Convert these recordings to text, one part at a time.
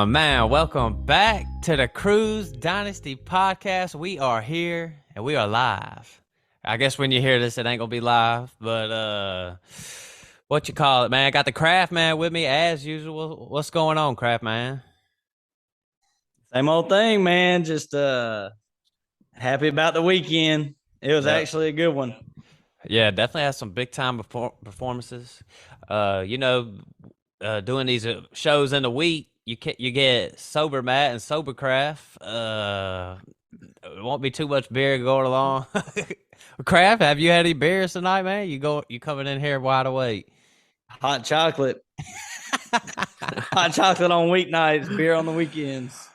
Man, welcome back to the Cruise Dynasty podcast. We are here and we are live. I guess when you hear this, it ain't gonna be live, but what you call it, man? I got the Craft Man with me as usual. What's going on, Craft Man? Same old thing, man. Just happy about the weekend. It was actually a good one. Yeah, definitely has some big time performances. Doing these shows in the week, you get Sober Matt and Sober Craft. It won't be too much beer going along. Craft, have you had any beers tonight, man? You coming in here wide awake? Hot chocolate. Hot chocolate on weeknights, beer on the weekends.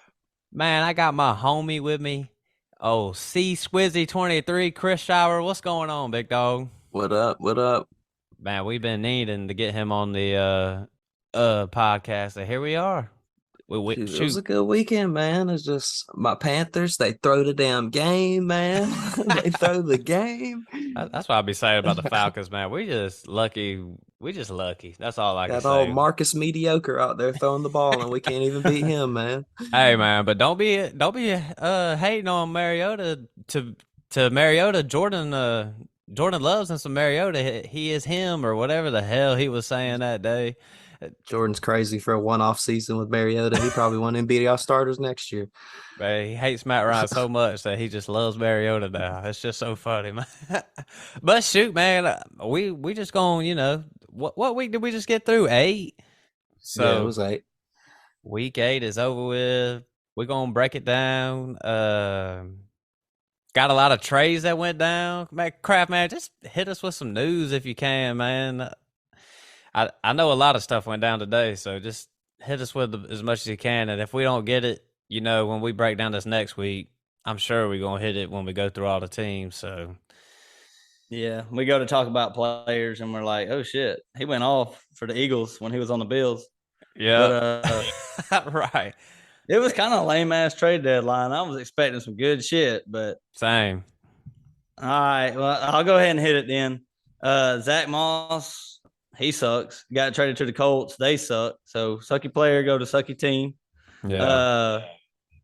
Man, I got my homie with me. Oh, C Squizzy 23, Chris Shirah. What's going on, big dog? What up? What up? Man, we've been needing to get him on the podcast, and here we are. It was a good weekend, man. It's just my Panthers. They throw the damn game, man. They throw the game. That's what I'll be saying about the Falcons, man. We just lucky. That's all I can say. Got old Marcus Mediocre out there throwing the ball, and we can't even beat him, man. Hey, man, but don't be hating on Mariota to Mariota. Jordan loves him some Mariota. He is him, or whatever the hell he was saying that day. Jordan's crazy for a one-off season with Mariota. He probably won't even be our starters next year. Man, he hates Matt Ryan so much that he just loves Mariota now. It's just so funny, man. But shoot, man, we just going, what week did we just get through? 8? So yeah, it was 8. Week 8 is over with. We're going to break it down. Got a lot of trades that went down. Man, Craft, man, just hit us with some news if you can, man. I know a lot of stuff went down today, so just hit us with as much as you can. And if we don't get it, when we break down this next week, I'm sure we're going to hit it when we go through all the teams. So, yeah, we go to talk about players, and we're like, oh, shit, he went off for the Eagles when he was on the Bills. Yeah. Right. It was kind of a lame-ass trade deadline. I was expecting some good shit, but same. All right, well, I'll go ahead and hit it then. Zach Moss, he sucks. Got traded to the Colts. They suck. So sucky player, go to sucky team. Yeah.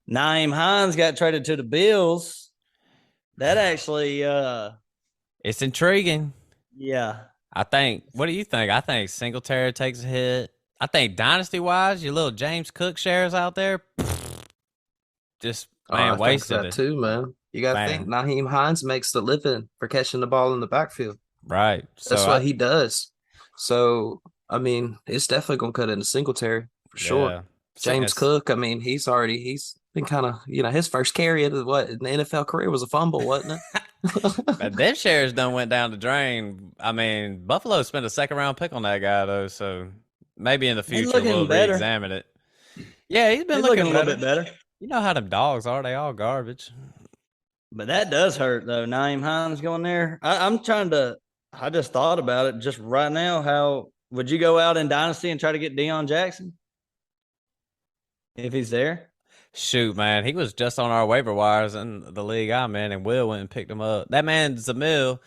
Nyheim Hines got traded to the Bills. That actually it's intriguing. Yeah. What do you think? I think Singletary takes a hit. I think dynasty-wise, your little James Cook shares out there, just, man, wasted it. Too, man. You got to think Nyheim Hines makes the living for catching the ball in the backfield. Right. That's what he does. So, I mean, it's definitely going to cut into Singletary for sure. Yeah. James Cook, I mean, he's been kind of, his first carry in the NFL career was a fumble, wasn't it? But them shares done went down the drain. I mean, Buffalo spent a second-round pick on that guy, though, so maybe in the future we'll re-examine it. Yeah, he's been looking a little bit better. You know how them dogs are. They all garbage. But that does hurt, though. Nyheim Hines going there. I just thought about it just right now. How would you go out in Dynasty and try to get Deion Jackson if he's there? Shoot, man. He was just on our waiver wires in the league I'm in, and Will went and picked him up. That man, Zamil,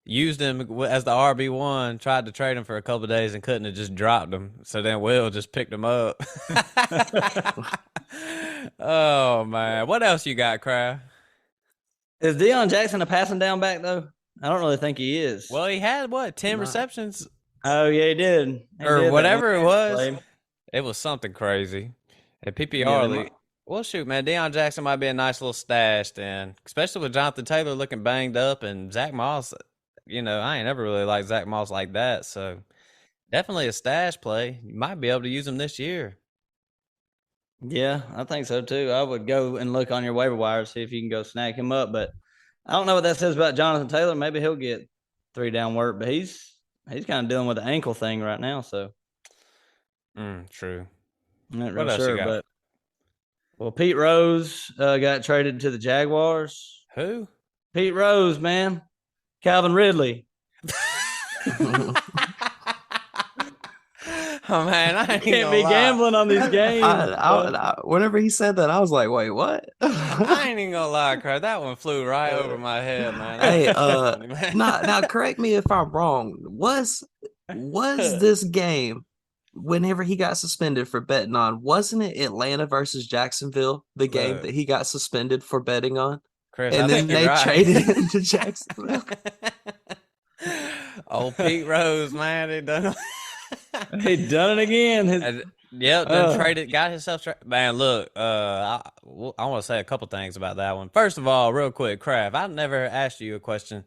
used him as the RB1, tried to trade him for a couple of days and couldn't have just dropped him. So then Will just picked him up. Oh, man. What else you got, Kraft? Is Deion Jackson a passing down back, though? I don't really think he is. Well, he had, 10 receptions? Oh, yeah, he did. Whatever it was. It was something crazy. At PPR league. Well, shoot, man, Deion Jackson might be a nice little stash then, especially with Jonathan Taylor looking banged up and Zach Moss. I ain't never really liked Zach Moss like that, so definitely a stash play. You might be able to use him this year. Yeah, I think so too. I would go and look on your waiver wire, see if you can go snag him up, but I don't know what that says about Jonathan Taylor. Maybe he'll get 3 down work, but he's kind of dealing with the ankle thing right now, so. True. I'm not really sure, but Pete Rose got traded to the Jaguars. Who? Pete Rose, man. Calvin Ridley. Oh man, I You ain't can't gonna be lie. gambling on these games. Whenever he said that, I was like, wait, what? I ain't even gonna lie, Craig. That one flew right over my head, man. That Hey, was too funny, man. now correct me if I'm wrong. Was this game whenever he got suspended for betting on, wasn't it Atlanta versus Jacksonville, the game Look, that he got suspended for betting on? Chris, I And think then you're they right. traded him to Jacksonville. Old Pete Rose, man, he done. He done it again. Yep, done traded, got himself. Man, look, I want to say a couple things about that one. First of all, real quick, Kraft, I've never asked you a question.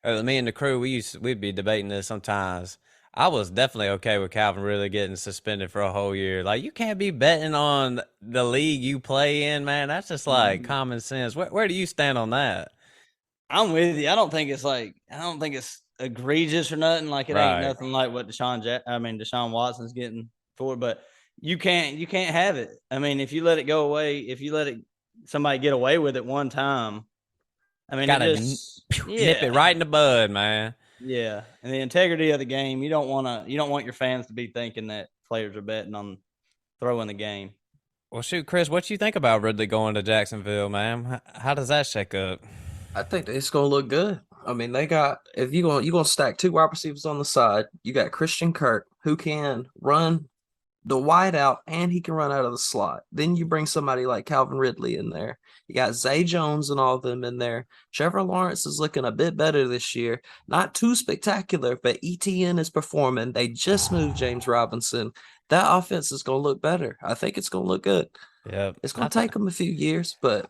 Me and the crew, we'd be debating this sometimes. I was definitely okay with Calvin really getting suspended for a whole year. Like, you can't be betting on the league you play in, man. That's just like common sense. Where do you stand on that? I'm with you. I don't think it's egregious or nothing. Like it ain't Right. nothing like what Deshaun Watson's getting for it, but you can't have it. I mean, if you let it go away, if you let it somebody get away with it one time, I mean, it Gotta just nip it right in the bud, man. yeah. And the integrity of the game, you don't want your fans to be thinking that players are betting on throwing the game. Well, shoot, Chris, what you think about Ridley going to Jacksonville, man? How does that shake up? I think it's gonna look good. I mean, they got if you gonna stack two wide receivers on the side, you got Christian Kirk who can run the wide out and he can run out of the slot. Then you bring somebody like Calvin Ridley in there. You got Zay Jones and all of them in there. Trevor Lawrence is looking a bit better this year. Not too spectacular, but ETN is performing. They just moved James Robinson. That offense is going to look better. I think it's going to look good. Yep. It's going to take them a few years, but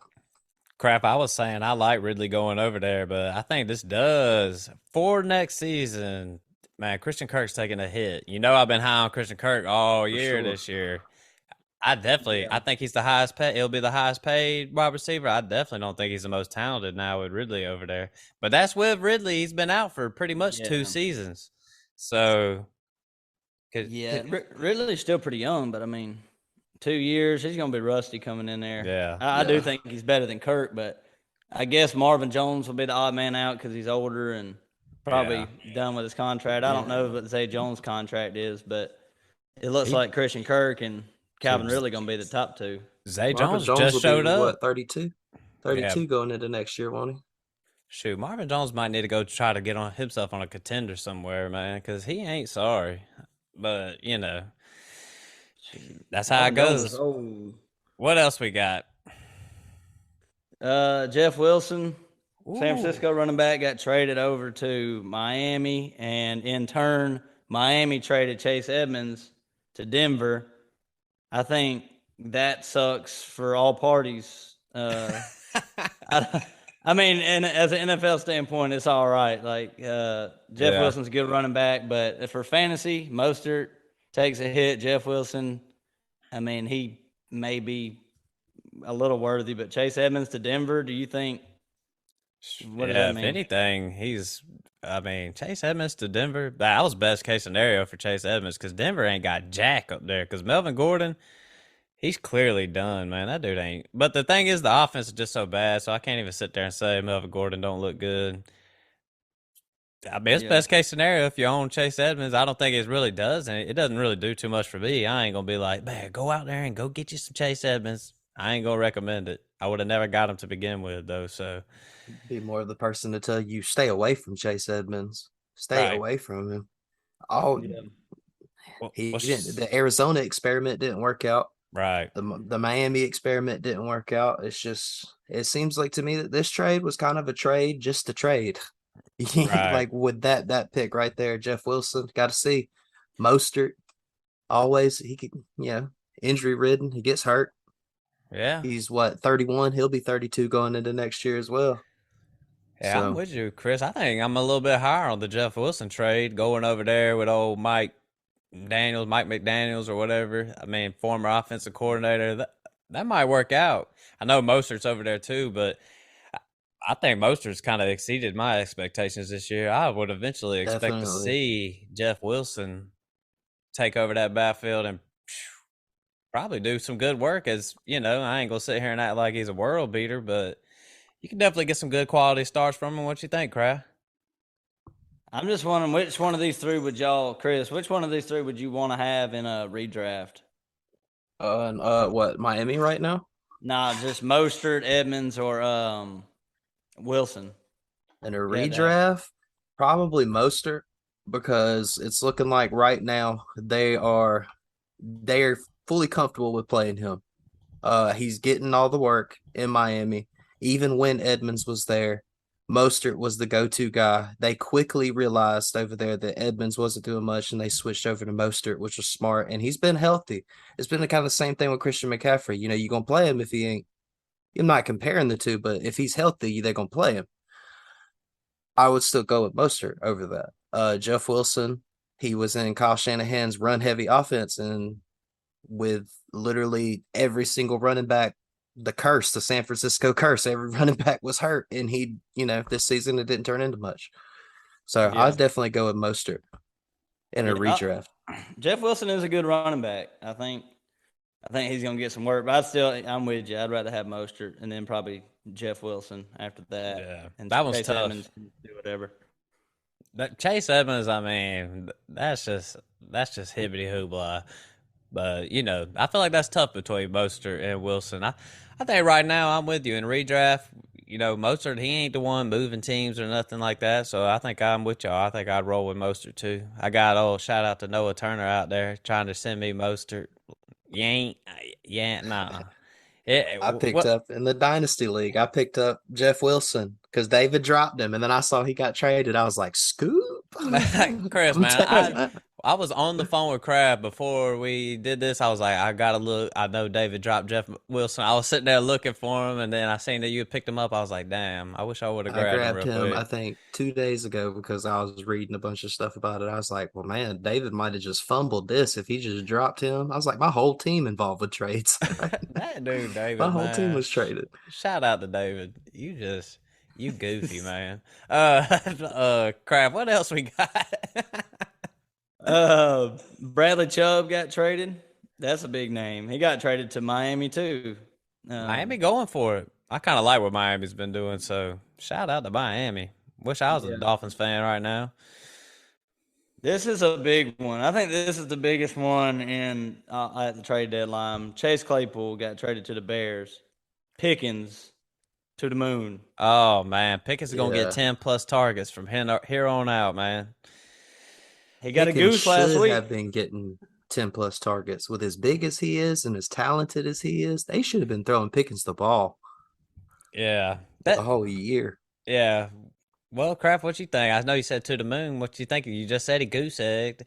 Crap, I was saying I like Ridley going over there, but I think this does for next season. Man, Christian Kirk's taking a hit. You know, I've been high on Christian Kirk all year sure. this year. I think he's the highest paid. He'll be the highest paid wide receiver. I definitely don't think he's the most talented now with Ridley over there. But that's with Ridley. He's been out for pretty much 2 seasons. So, Ridley's still pretty young, but I mean, 2 years, he's going to be rusty coming in there. Yeah. I do think he's better than Kirk, but I guess Marvin Jones will be the odd man out because he's older and probably done with his contract. I don't know what Zay Jones' contract is, but it looks like Christian Kirk and Calvin Ridley going to be the top two. Zay Marvin Jones just showed up. What, 32? 32 going into next year, won't he? Shoot, Marvin Jones might need to go try to get on himself on a contender somewhere, man, because he ain't sorry. But, you know, that's how it goes. What else we got? Jeff Wilson, San Francisco running back, got traded over to Miami, and in turn, Miami traded Chase Edmonds to Denver. I think that sucks for all parties. I mean, and as an NFL standpoint, it's all right. Like Jeff Wilson's a good running back, but for fantasy, Mostert takes a hit. Jeff Wilson, I mean, he may be a little worthy, but Chase Edmonds to Denver, do you think? What does that mean? If anything, Chase Edmonds to Denver, that was best case scenario for Chase Edmonds because Denver ain't got jack up there because Melvin Gordon, he's clearly done, man. That dude ain't. But the thing is, the offense is just so bad, so I can't even sit there and say Melvin Gordon don't look good. I mean, it's best case scenario if you own Chase Edmonds. I don't think it really does, and it doesn't really do too much for me. I ain't going to be like, man, go out there and go get you some Chase Edmonds. I ain't going to recommend it. I would have never got him to begin with, though, so. Be more of the person to tell you, stay away from Chase Edmonds. Stay away from him. The Arizona experiment didn't work out. Right. The Miami experiment didn't work out. It seems like to me that this trade was kind of a trade just to trade. Right. Like with that pick right there, Jeff Wilson, got to see. Mostert, always, he could, injury ridden. He gets hurt. Yeah. He's 31? He'll be 32 going into next year as well. Yeah, I'm with you, Chris. I think I'm a little bit higher on the Jeff Wilson trade, going over there with old Mike McDaniels or whatever. I mean, former offensive coordinator. That might work out. I know Mostert's over there too, but I think Mostert's kind of exceeded my expectations this year. I would eventually expect to see Jeff Wilson take over that backfield and probably do some good work. As you know, I ain't gonna sit here and act like he's a world beater, but you can definitely get some good quality starts from him. What you think, Kraft? I'm just wondering which one of these three would y'all, Chris? Which one of these three would you want to have in a redraft? What, Miami right now? Nah, just Mostert, Edmonds, or Wilson. In a redraft, probably Mostert, because it's looking like right now they're fully comfortable with playing him. He's getting all the work in Miami. Even when Edmonds was there, Mostert was the go-to guy. They quickly realized over there that Edmonds wasn't doing much, and they switched over to Mostert, which was smart. And he's been healthy. It's been the kind of the same thing with Christian McCaffrey. You know, you're gonna play him if he ain't. I'm not comparing the two, but if he's healthy, they're gonna play him. I would still go with Mostert over that. Jeff Wilson, he was in Kyle Shanahan's run-heavy offense, and with literally every single running back, the San Francisco curse, every running back was hurt, and this season it didn't turn into much. So yeah. I'd definitely go with Mostert in a redraft. Jeff Wilson is a good running back. I think he's gonna get some work, but I'm with you. I'd rather have Mostert and then probably Jeff Wilson after that. Yeah, and that was Chase tough. Edmonds can do whatever. That Chase Edmonds, I mean, that's just hibbity hoopla. But I feel like that's tough between Mostert and Wilson. I think right now I'm with you in redraft. Mostert, he ain't the one moving teams or nothing like that. So I think I'm with y'all. I think I'd roll with Mostert too. I got shout out to Noah Turner out there trying to send me Mostert. Nah. I picked up in the Dynasty League. I picked up Jeff Wilson because David dropped him, and then I saw he got traded. I was like, scoop. Chris, man, I was on the phone with Crab before we did this. I was like, I gotta look. I know David dropped Jeff Wilson. I was sitting there looking for him, and then I seen that you had picked him up. I was like, damn, I wish I would have grabbed him. Real quick. I think 2 days ago because I was reading a bunch of stuff about it. I was like, well, man, David might have just fumbled this if he just dropped him. I was like, my whole team involved with trades. That dude, David, my whole team was traded. Shout out to David. You goofy, man. Crap, what else we got? Bradley Chubb got traded. That's a big name. He got traded to Miami too. Miami going for it. I kind of like what Miami's been doing, so shout out to Miami. Wish I was a Dolphins fan right now. This is a big one. I think this is the biggest one at the trade deadline. Chase Claypool got traded to the Bears. Pickens to the moon. Oh, man. Pickens is going to get 10-plus targets from here on out, man. He got Pickens a goose last week. Should have been getting 10-plus targets. With as big as he is and as talented as he is, they should have been throwing Pickens the ball. Yeah. The whole year. Yeah. Well, Crap, what you think? I know you said to the moon. What you think? You just said he goose egged.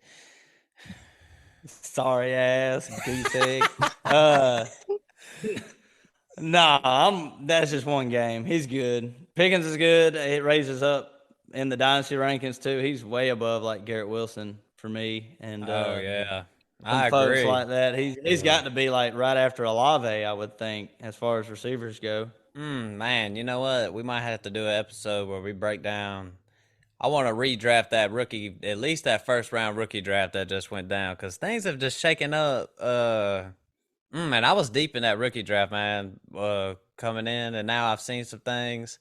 Sorry ass goose egg. Nah, that's just one game. He's good. Pickens is good. It raises up in the dynasty rankings too. He's way above like Garrett Wilson for me. And I agree. Folks like that. He's got to be like right after Olave, I would think, as far as receivers go. Man, you know what? We might have to do an episode where we break down. I want to redraft that rookie, at least that first round rookie draft that just went down, because things have just shaken up. Man, I was deep in that rookie draft, man, coming in, and now I've seen some things.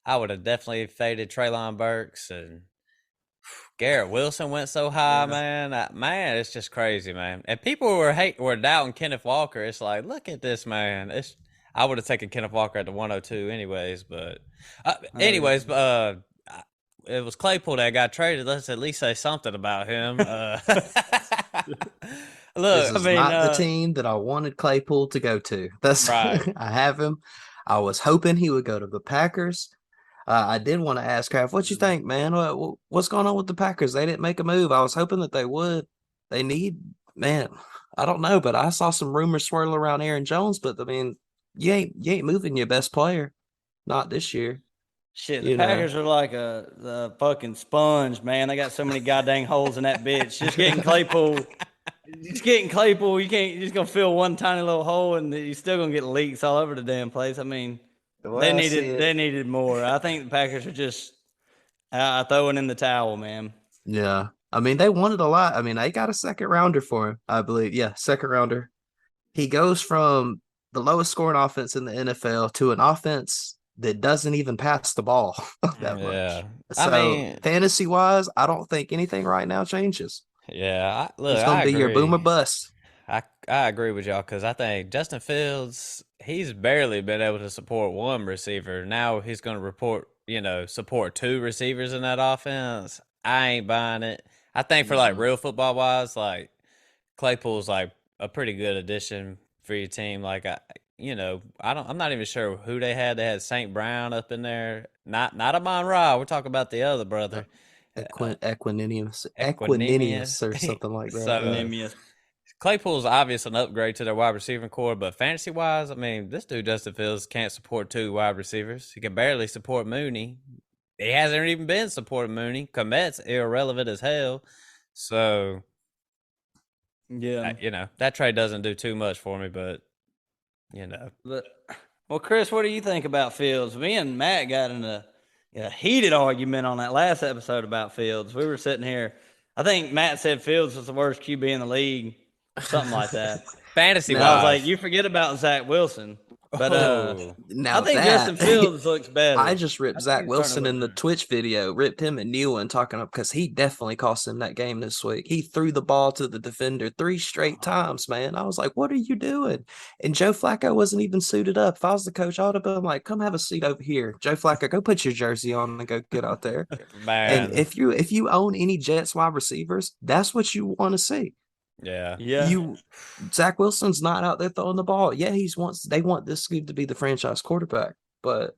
I would have definitely faded Treylon Burks, and Garrett Wilson went so high, man. Man, it's just crazy, man. And people were doubting Kenneth Walker. It's like, look at this, man. I would have taken Kenneth Walker at the 102 anyways, but it was Claypool that got traded. Let's at least say something about him. Look, this is not the team that I wanted Claypool to go to. That's right. I have him. I was hoping he would go to the Packers. I did want to ask Kraft, what you think, man? What's going on with the Packers? They didn't make a move. I was hoping that they would. They need, man, I don't know, but I saw some rumors swirl around Aaron Jones, but I mean, you ain't moving your best player. Not this year. Shit, the Packers are like a fucking sponge, man. They got so many goddamn holes in that bitch. Just getting Claypool, you're just gonna fill one tiny little hole, and you're still gonna get leaks all over the damn place. I mean, they needed more. I think the Packers are just throwing in the towel, man. Yeah, I mean, they wanted a lot. I mean, they got a second rounder for him, I believe. Yeah, second rounder. He goes from the lowest scoring offense in the NFL to an offense that doesn't even pass the ball that much. Yeah. I So mean, fantasy wise, I don't think anything right now changes. yeah. He's Look, gonna I be your agree. boomer bust. I agree with y'all because I think Justin Fields, he's barely been able to support one receiver. Now he's going to support two receivers in that offense. I ain't buying it. I think for like No. real football wise, like Claypool's like a pretty good addition for your team. Like I'm not even sure who they had. They had St. Brown up in there. Not Amon Ra. We're talking about the other Uh, brother. Equinemius Equinemius. or something like that. Yeah. So Claypool's obvious an upgrade to their wide receiving core, but fantasy wise, I mean, this dude Justin Fields can't support two wide receivers. He can barely support Mooney. He hasn't even been supporting Mooney. Komet's irrelevant as hell. So, Yeah. that trade doesn't do too much for me, but But well, Chris, what do you think about Fields? Me and Matt got in a heated argument on that last episode about Fields. We were sitting here. I think Matt said Fields was the worst QB in the league, something like that. fantasy And I was like, wise, you forget about Zach Wilson. But oh, I Now think that Justin Fields looks better. I just ripped I think Zach he's starting to Wilson look in the better. Twitch video, ripped him a new one talking up because he definitely cost him that game this week. He threw the ball to the defender 3 straight times, man. I was like, what are you doing? And Joe Flacco wasn't even suited up. If I was the coach, I would have been like, come have a seat over here. Joe Flacco, go put your jersey on and go get out there. And man. if you own any Jets wide receivers, that's what you want to see. Yeah. Zach Wilson's not out there throwing the ball. Yeah, they want this dude to be the franchise quarterback. But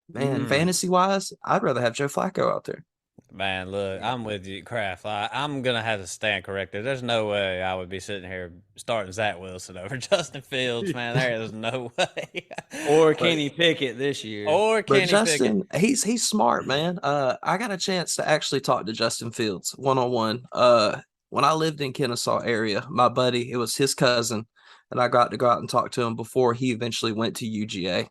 man, fantasy wise, I'd rather have Joe Flacco out there. Man, look, I'm with you, Kraft. I'm gonna have to stand corrected. There's no way I would be sitting here starting Zach Wilson over Justin Fields, man. There is no way. Or Kenny Pickett this year. Or But Kenny Justin, Pickett. he's smart, man. I got a chance to actually talk to Justin Fields one-on-one. When I lived in Kennesaw area, my buddy, it was his cousin, and I got to go out and talk to him before he eventually went to UGA.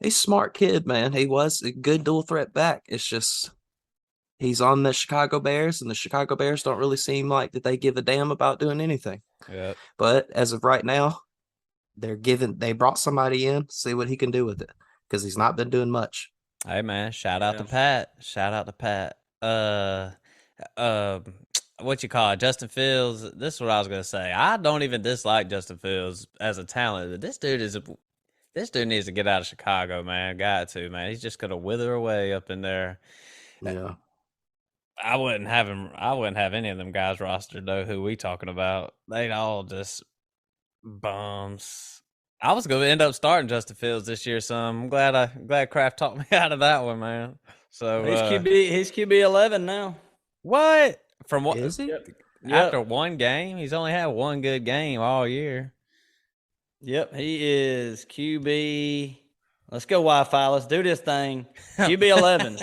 He's a smart kid, man. He was a good dual threat back. It's just he's on the Chicago Bears, and the Chicago Bears don't really seem like that they give a damn about doing anything. Yep. But as of right now, they brought somebody in, see what he can do with it, because he's not been doing much. Hey man, shout out to Pat. Shout out to Pat. What you call it? Justin Fields. This is what I was gonna say. I don't even dislike Justin Fields as a talent. This dude needs to get out of Chicago, man. Got to, man. He's just gonna wither away up in there. Yeah. I wouldn't have him. I wouldn't have any of them guys rostered though. Who we talking about? They'd all just bums. I was going to end up starting Justin Fields this year, so I'm glad Kraft talked me out of that one, man. So he's QB 11 now. What? From what? Is he? After one game, he's only had one good game all year. Yep, he is QB. Let's go Wi-Fi. Let's do this thing. QB 11.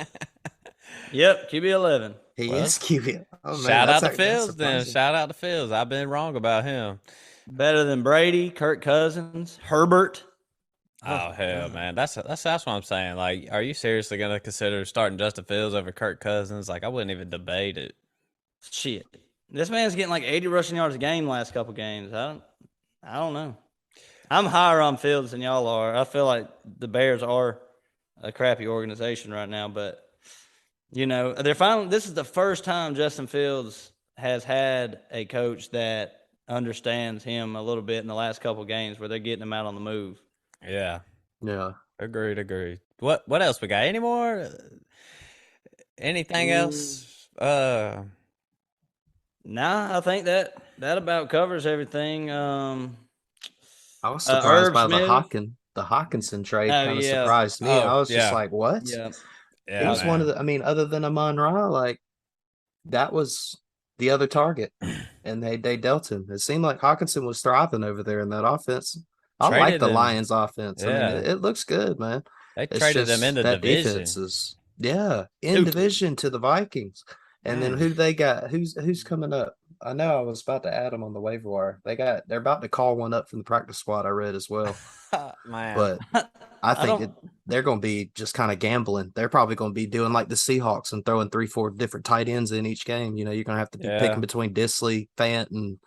Yep, QB 11. He is QB. Oh, man, shout out to Fields then. Shout out to Fields. I've been wrong about him. Better than Brady, Kirk Cousins, Herbert. Oh hell, man, that's what I'm saying. Like, are you seriously gonna consider starting Justin Fields over Kirk Cousins? Like, I wouldn't even debate it. Shit, this man's getting like 80 rushing yards a game last couple games. I don't know. I'm higher on Fields than y'all are. I feel like the Bears are a crappy organization right now, but they're finally. This is the first time Justin Fields has had a coach that understands him a little bit in the last couple of games where they're getting him out on the move. Yeah. Agreed. What else we got? Any more? Anything else? Nah, I think that about covers everything. I was surprised by the Hawkinson trade. Kind of surprised me. I was just like, what? Yeah. He was one of the. Other than Amon Ra, like that was the other target, and they dealt him. It seemed like Hawkinson was thriving over there in that offense. I like the Lions offense. Yeah. It looks good, man. They traded them in the division. In division to the Vikings. And then who they got? Who's coming up? I know I was about to add them on the waiver wire. They're about to call one up from the practice squad. I read as well. Man. But I think they're going to be just kind of gambling. They're probably going to be doing like the Seahawks and throwing 3-4 different tight ends in each game. You're going to have to be picking between Disley, Fant, and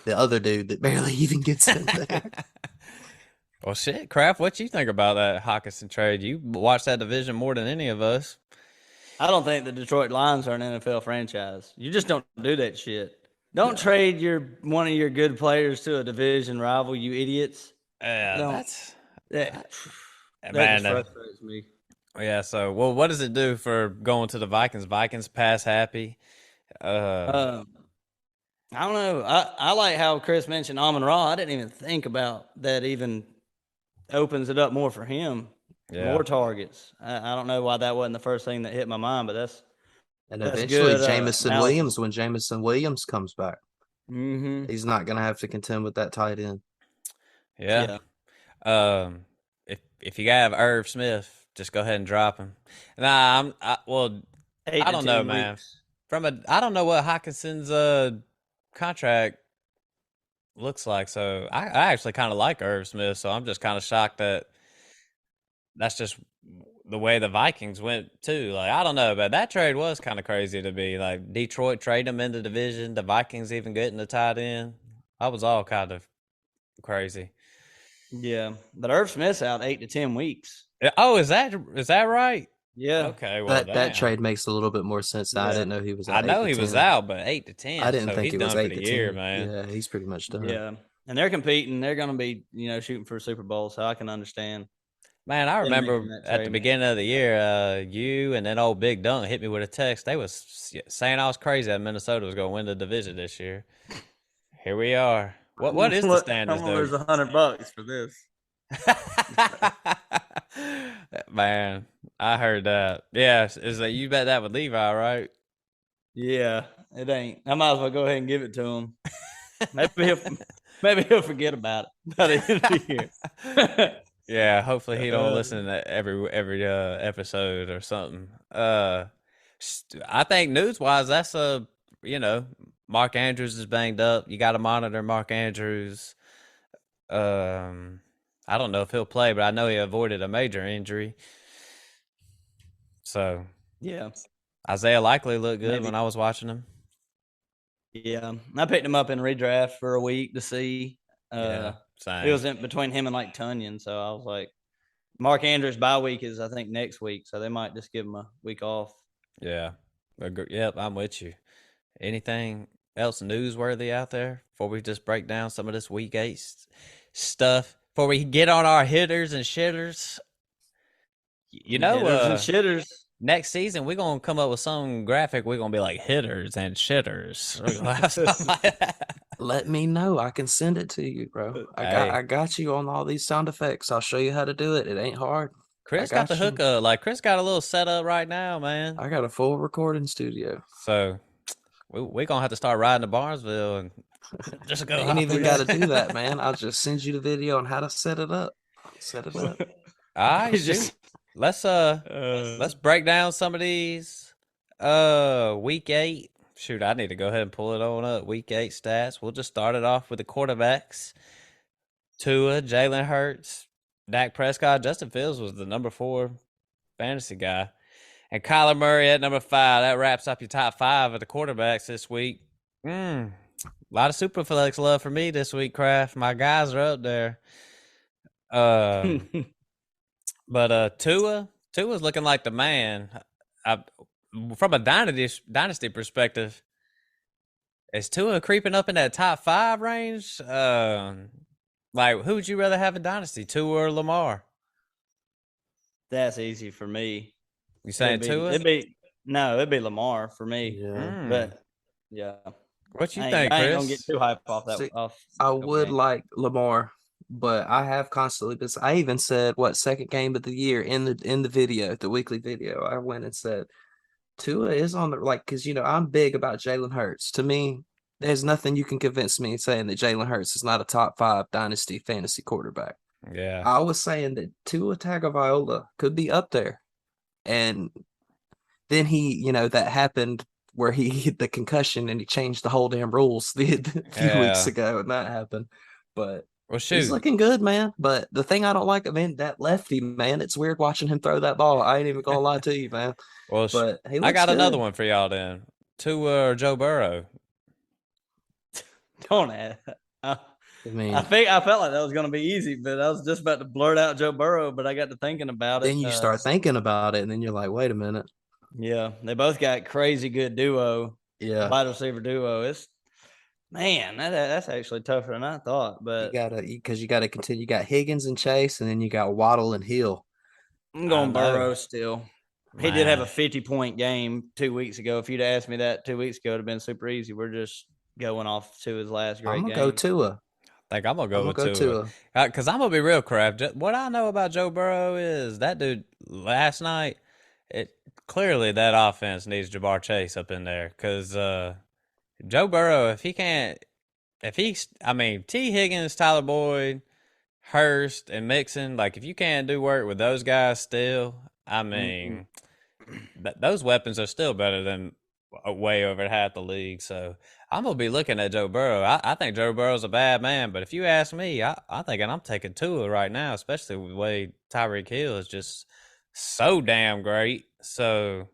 the other dude that barely even gets in there. Well, shit, Kraft, what you think about that Hawkinson trade? You watch that division more than any of us. I don't think the Detroit Lions are an NFL franchise. You just don't do that shit. Don't trade one of your good players to a division rival, you idiots. Don't. That man, just frustrates me. Yeah. So, well, what does it do for going to the Vikings? Vikings pass happy. I don't know. I like how Chris mentioned Amon Ra. I didn't even think about that. Even opens it up more for him. Yeah. More targets. I don't know why that wasn't the first thing that hit my mind, but that's eventually good, Jameson Williams, when Jameson Williams comes back, he's not going to have to contend with that tight end. Yeah. If you gotta have Irv Smith, just go ahead and drop him. Nah, I don't know, man. I don't know what Hawkinson's contract looks like. So I actually kind of like Irv Smith. So I'm just kind of shocked that that's just the way the Vikings went too. Like, I don't know, but that trade was kind of crazy to be like Detroit trade them in the division. The Vikings even getting the tight end. That was all kind of crazy. Yeah, but Irv Smith's out 8 to 10 weeks. Oh, is that right? Yeah. Okay. Well, that trade makes a little bit more sense. Yeah. I didn't know he was out. I know he was out, but 8 to 10. I didn't think he's it was done 8 for the to year, 10. man. Yeah, he's pretty much done. Yeah, and they're competing. They're going to be, shooting for a Super Bowl, so I can understand. Man, I remember at the beginning of the year, you and then old Big Dunk hit me with a text. They was saying I was crazy that Minnesota was going to win the division this year. Here we are. What is the standings, though? There's $100 for this. Man, I heard that. Yeah, is that you bet that with Levi, right? Yeah, it ain't. I might as well go ahead and give it to him. Maybe he'll forget about it by the end of the year. Yeah, hopefully he don't listen to every episode or something. I think news wise, that's Mark Andrews is banged up. You got to monitor Mark Andrews. I don't know if he'll play, but I know he avoided a major injury. So yeah, Isaiah Likely looked good when I was watching him. Yeah, I picked him up in redraft for a week to see. Same. It was in between him and like Tunyon, so I was like, Mark Andrews' bye week is I think next week, so they might just give him a week off. Yeah, yep, I'm with you. Anything else newsworthy out there before we just break down some of this week 8 stuff? Before we get on our hitters and shitters, hitters and shitters. Next season, we're going to come up with some graphic. We're going to be like hitters and shitters. Let me know. I can send it to you, bro. I got you on all these sound effects. I'll show you how to do it. It ain't hard. Chris got the hookup. Like, Chris got a little setup right now, man. I got a full recording studio. So, we're going to have to start riding to Barnesville and just go. Ain't even got to do that, man. I'll just send you the video on how to set it up. Set it up. All right, shoot. Let's break down some of these week 8. Shoot, I need to go ahead and pull it on up. Week 8 stats. We'll just start it off with the quarterbacks. Tua, Jalen Hurts, Dak Prescott, Justin Fields was the number 4 fantasy guy. And Kyler Murray at number 5. That wraps up your top 5 of the quarterbacks this week. A lot of Superflex love for me this week, Kraft. My guys are up there. But Tua's looking like the man. From a dynasty perspective, is Tua creeping up in that top 5 range? Like, who would you rather have in dynasty, Tua or Lamar? That's easy for me. You saying Tua? It'd be Lamar for me. Yeah. But yeah. What you think, Chris? I ain't gonna get too hyped off that. I would like Lamar, but I have constantly been. I even said second game of the year in the video, the weekly video. I went and said Tua is on the because I'm big about Jalen Hurts. To me, there's nothing you can convince me saying that Jalen Hurts is not a top 5 dynasty fantasy quarterback. Yeah, I was saying that Tua Tagovailoa could be up there, and then he, that happened where he hit the concussion and he changed the whole damn rules a few weeks ago, and that happened. But he's looking good, man. But the thing I don't like, that lefty, man, it's weird watching him throw that ball. I ain't even gonna lie to you, man. Well, but I got another one for y'all then. Tua or Joe Burrow? Don't ask. I mean, I felt like that was going to be easy, but I was just about to blurt out Joe Burrow, but I got to thinking about it. then you start thinking about it, and then you're like, wait a minute. Yeah, they both got crazy good duo. Yeah, Wide receiver duo. It's man, that's actually tougher than I thought. you But gotta because you gotta continue. You got Higgins and Chase, and then you got Waddle and Hill. I'm I going know, Burrow still. He did have a man. 50-point game 2 weeks ago. If you'd asked me that 2 weeks ago, it'd have been super easy. We're just going off to his last I'm great gonna go game. Tua. Think I'm gonna I'm go gonna with go Tua, Tua. because I'm gonna be real, Kraft. What I know about Joe Burrow is that dude last night. It clearly that offense needs Jabbar Chase up in there because Joe Burrow, if he can't, if he's, I mean, T. Higgins, Tyler Boyd, Hurst, and Mixon, like if you can't do work with those guys still, I Mm-mm. mean, those weapons are still better than way over half the league. So I'm gonna be looking at Joe Burrow. I think Joe Burrow's a bad man, but if you ask me, I think I'm taking Tua right now, especially with the way Tyreek Hill is just so damn great. So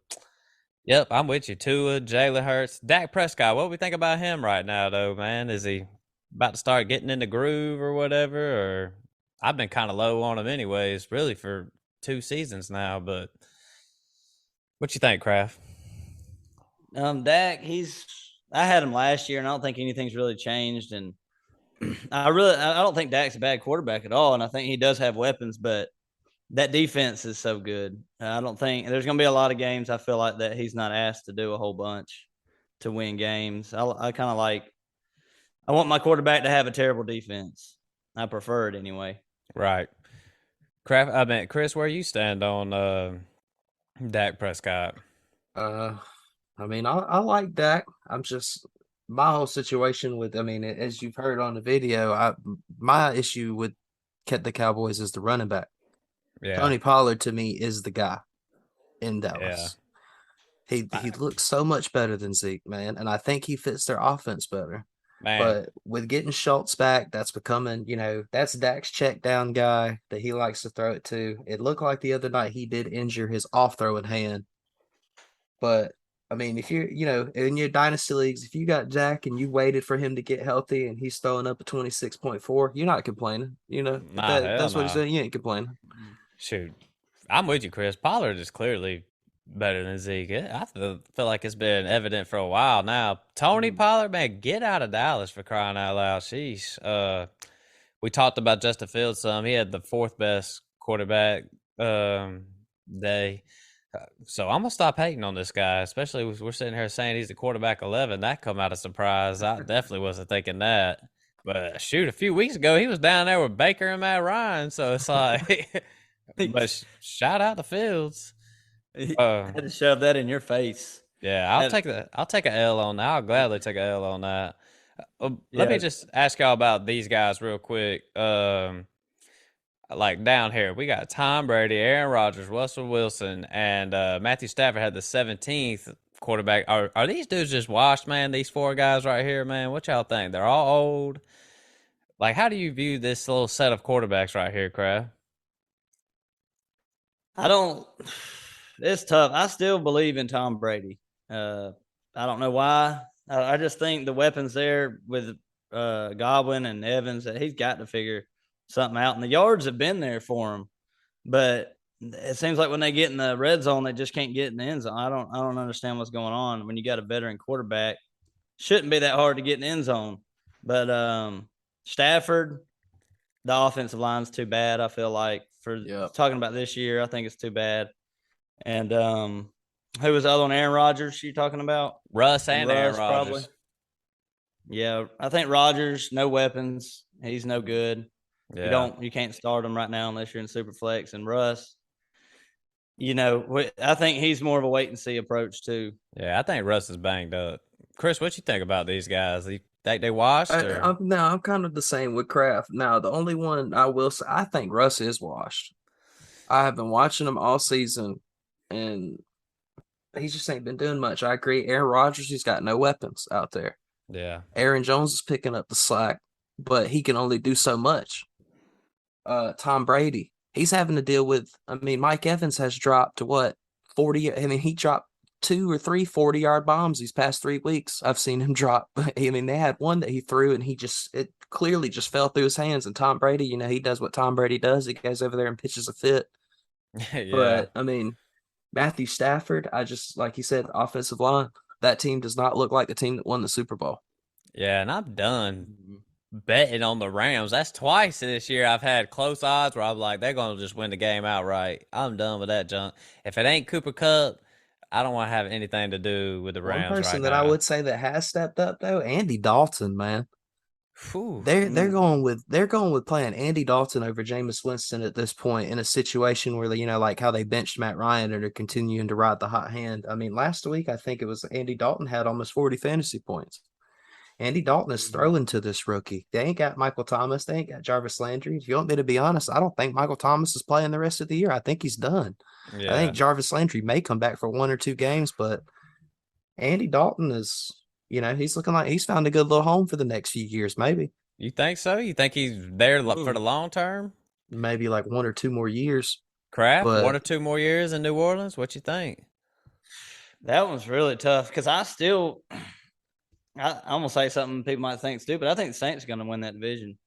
yep, I'm with you. Tua, Jalen Hurts, Dak Prescott. What do we think about him right now, though, man? Is he about to start getting in the groove or whatever? Or I've been kind of low on him, anyways, really for 2 seasons now. But what you think, Kraft? Dak, I had him last year, and I don't think anything's really changed. And I don't think Dak's a bad quarterback at all, and I think he does have weapons, but that defense is so good. I don't think there's going to be a lot of games. I feel like that he's not asked to do a whole bunch to win games. I kind of like. I want my quarterback to have a terrible defense. I prefer it anyway. Right, Kraft. I mean, Chris, where you stand on Dak Prescott? Uh, I mean, I like Dak. I'm just my whole situation with. I mean, as you've heard on the video, my issue with the Cowboys is the running back. Yeah, Tony Pollard to me is the guy in yeah, Dallas. He I, looks so much better than Zeke, man, and I think he fits their offense better. man. But with getting Schultz back, that's becoming, that's Dak's check down guy that he likes to throw it to. It looked like the other night he did injure his off throwing hand. But I mean, if you're, in your dynasty leagues, if you got Dak and you waited for him to get healthy and he's throwing up a 26.4, you're not complaining. If Nah, hell that's what he's nah. doing, you ain't complaining. Shoot, I'm with you, Chris. Pollard is clearly better than Zeke. I feel like it's been evident for a while now. Tony Pollard, man, get out of Dallas for crying out loud. Sheesh. We talked about Justin Fields some. He had the fourth best quarterback day. So I'm gonna stop hating on this guy, especially we're sitting here saying he's the quarterback 11. That come out of surprise. I definitely wasn't thinking that. But shoot, a few weeks ago he was down there with Baker and Matt Ryan. So it's like, but shout out to Fields. I Uh, had to shove that in your face. yeah, That, I'll take a L on that. I'll gladly take a L on that. Let me yeah, just ask y'all about these guys real quick. Like down here, we got Tom Brady, Aaron Rodgers, Russell Wilson, and Matthew Stafford had the 17th quarterback. Are these dudes just washed, man? These four guys right here, man. What y'all think? They're all old. Like, how do you view this little set of quarterbacks right here, Kraft? I don't. It's tough. I still believe in Tom Brady. I don't know why. I just think the weapons there with Godwin and Evans that he's got to figure something out. And the yards have been there for him, but it seems like when they get in the red zone, they just can't get in the end zone. I don't understand what's going on when you got a veteran quarterback. Shouldn't be that hard to get in the end zone, but Stafford, the offensive line's too bad. I feel like for talking about this year, I think it's too bad. And who was the other one? Aaron Rodgers. You talking about Russ and and Aaron Russ probably? Rodgers. Yeah, I think Rodgers, no weapons. He's no good. Yeah. You can't start him right now unless you're in super flex. And Russ, I think he's more of a wait and see approach too. Yeah, I think Russ is banged up. Chris, what you think about these guys? You think they washed or? I'm kind of the same with Kraft. Now, the only one I will say, I think Russ is washed. I have been watching him all season, and he just ain't been doing much. I agree. Aaron Rodgers, he's got no weapons out there. Yeah. Aaron Jones is picking up the slack, but he can only do so much. Tom Brady, he's having to deal with. I mean, Mike Evans has dropped to what 40. I mean, he dropped 2 or 3 40-yard bombs these past 3 weeks. I've seen him drop. I mean, they had one that he threw and it clearly just fell through his hands. And Tom Brady, he does what Tom Brady does. He goes over there and pitches a fit. Yeah. But I mean, Matthew Stafford, I just, like you said, offensive line, that team does not look like the team that won the Super Bowl. Yeah, and I'm done betting on the Rams. That's twice this year I've had close odds where I'm like, they're going to just win the game outright. I'm done with that junk. If it ain't Cooper Kupp, I don't want to have anything to do with the One Rams person right that I now. would say that has stepped up though, Andy Dalton, man. Whew. They're going with playing Andy Dalton over Jameis Winston at this point in a situation where like how they benched Matt Ryan and are continuing to ride the hot hand. I mean, last week I think it was Andy Dalton had almost 40 fantasy points. Andy Dalton is throwing to this rookie. They ain't got Michael Thomas. They ain't got Jarvis Landry. If you want me to be honest, I don't think Michael Thomas is playing the rest of the year. I think he's done. I Yeah. think Jarvis Landry may come back for 1 or 2 games, but Andy Dalton is, he's looking like he's found a good little home for the next few years, maybe. You think so? You think he's there for the long term? Maybe like 1 or 2 more years. Kraft, But 1 or 2 more years in New Orleans? What you think? That one's really tough because I'm gonna say something people might think stupid. I think the Saints are gonna win that division.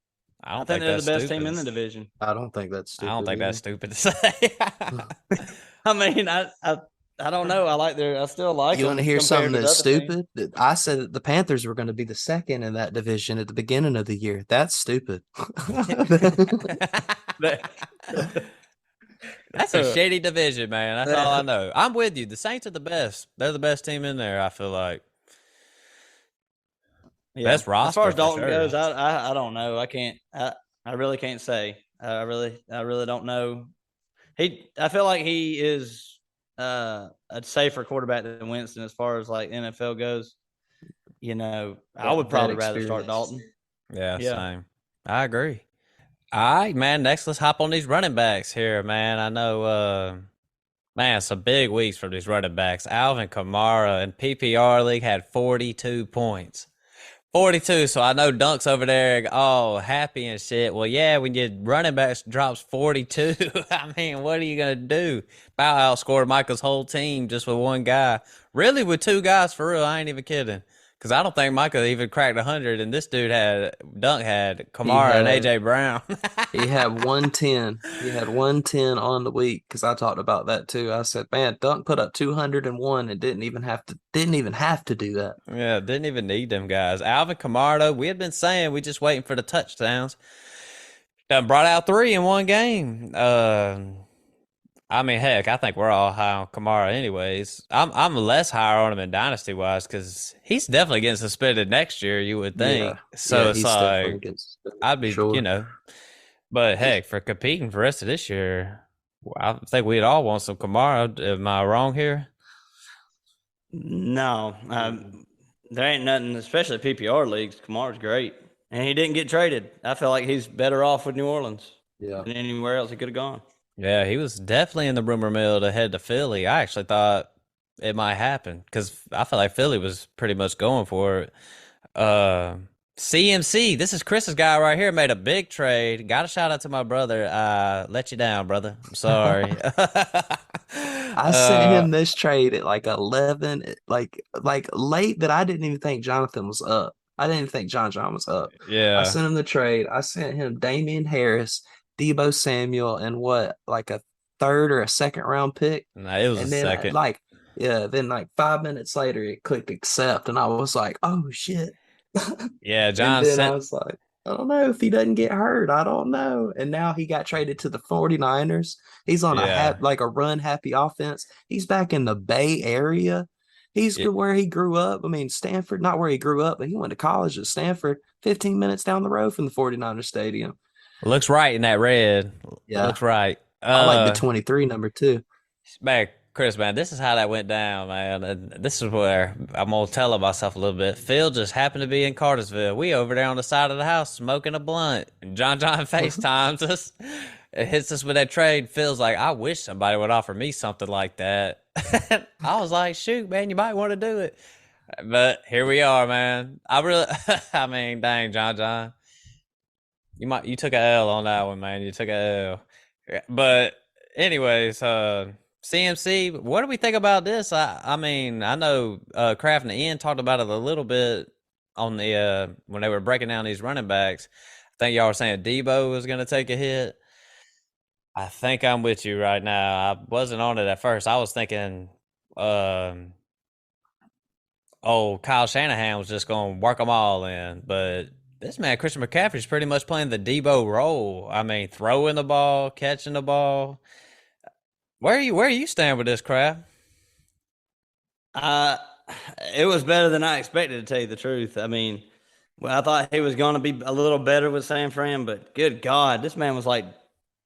I don't think think they're that's the best stupid. team in the division. I don't think that's stupid. I don't think either. that's stupid to say. I mean, I don't know. I still like. You want to them hear compared something to the that's other teams. stupid? I said that the Panthers were going to be the second in that division at the beginning of the year. That's stupid. That's a shady division, man. That's all I know. I'm with you. The Saints are the best. They're the best team in there, I feel like. Yeah. Best roster. As far as Dalton sure. goes, I don't know. I can't. I really can't say. I really don't know. I feel like he is a safer quarterback than Winston as far as like NFL goes. I would probably rather start Dalton. Yeah, same. I agree. All right, man. Next, let's hop on these running backs here, man. I know, man, some big weeks for these running backs. Alvin Kamara in PPR League had 42 points. 42, so I know Dunk's over there, happy and shit. Well, yeah, when your running back drops 42, I mean, what are you going to do? About outscored Michael's whole team just with one guy. Really, with 2 guys, for real, I ain't even kidding. Because I don't think Michael even cracked 100, and this dude Dunk had Kamara and A.J. Brown. He had 110. He had 110 on the week because I talked about that too. I said, man, Dunk put up 201 and didn't even have to do that. Yeah, didn't even need them guys. Alvin Kamara, we had been saying we just waiting for the touchdowns. Done brought out 3 in one game. I mean, heck, I think we're all high on Kamara anyways. I'm less higher on him in dynasty wise because he's definitely getting suspended next year, you would think. Yeah. So it's like I'd be, sure. But heck, for competing for the rest of this year, I think we'd all want some Kamara. Am I wrong here? No, there ain't nothing, especially PPR leagues. Kamara's great, and he didn't get traded. I feel like he's better off with New Orleans than anywhere else he could have gone. Yeah, he was definitely in the rumor mill to head to Philly. I actually thought it might happen because I feel like Philly was pretty much going for it. CMC, this is Chris's guy right here, made a big trade. Got a shout out to my brother. Let you down, brother. I'm sorry. I sent him this trade at like 11, like late that I didn't even think Jonathan was up. I didn't even think John was up. Yeah. I sent him the trade. I sent him Damian Harris, Deebo Samuel, and like a 3rd or a 2nd round pick. Nah, it was and a then second. Then like 5 minutes later it clicked accept, and I was like, oh shit. Yeah, John and then sent. I was like, I don't know if he doesn't get hurt. I don't know. And now he got traded to the 49ers. He's on a run happy offense. He's back in the Bay Area. He's where he grew up. I mean, Stanford, not where he grew up, but he went to college at Stanford, 15 minutes down the road from the 49ers stadium. Looks right in that red. Yeah. Looks right. I like the 23 number too. Man, Chris, man, this is how that went down, man. And this is where I'm going to tell myself a little bit. Phil just happened to be in Cartersville. We over there on the side of the house smoking a blunt. And John FaceTimes us. It hits us with that trade. Phil's like, I wish somebody would offer me something like that. I was like, shoot, man, you might want to do it. But here we are, man. I mean, dang, John. You took a L on that one, man. You took a L. But anyways, CMC, what do we think about this? I mean, I know Kraft and Ian talked about it a little bit on the when they were breaking down these running backs. I think y'all were saying Debo was going to take a hit. I think I'm with you right now. I wasn't on it at first. I was thinking, Kyle Shanahan was just going to work them all in, but this man Christian McCaffrey's pretty much playing the Debo role. I mean, throwing the ball, catching the ball. Where are you standing with this, Kraft? It was better than I expected, to tell you the truth. I mean, well, I thought he was going to be a little better with San Fran, but good God, this man was like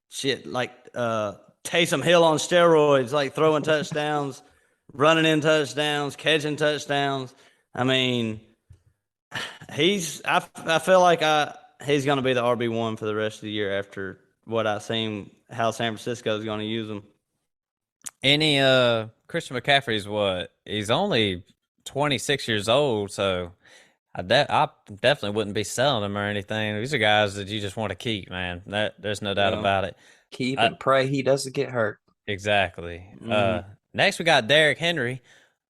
shit, like Taysom Hill on steroids, like throwing touchdowns, running in touchdowns, catching touchdowns. I mean, I feel like he's going to be the RB1 for the rest of the year after what I've seen how San Francisco is going to use him. Any Christian McCaffrey's what? He's only 26 years old, so I definitely wouldn't be selling him or anything. These are guys that you just want to keep, man. There's no doubt about it. Keep and pray he doesn't get hurt. Exactly. Next we got Derrick Henry.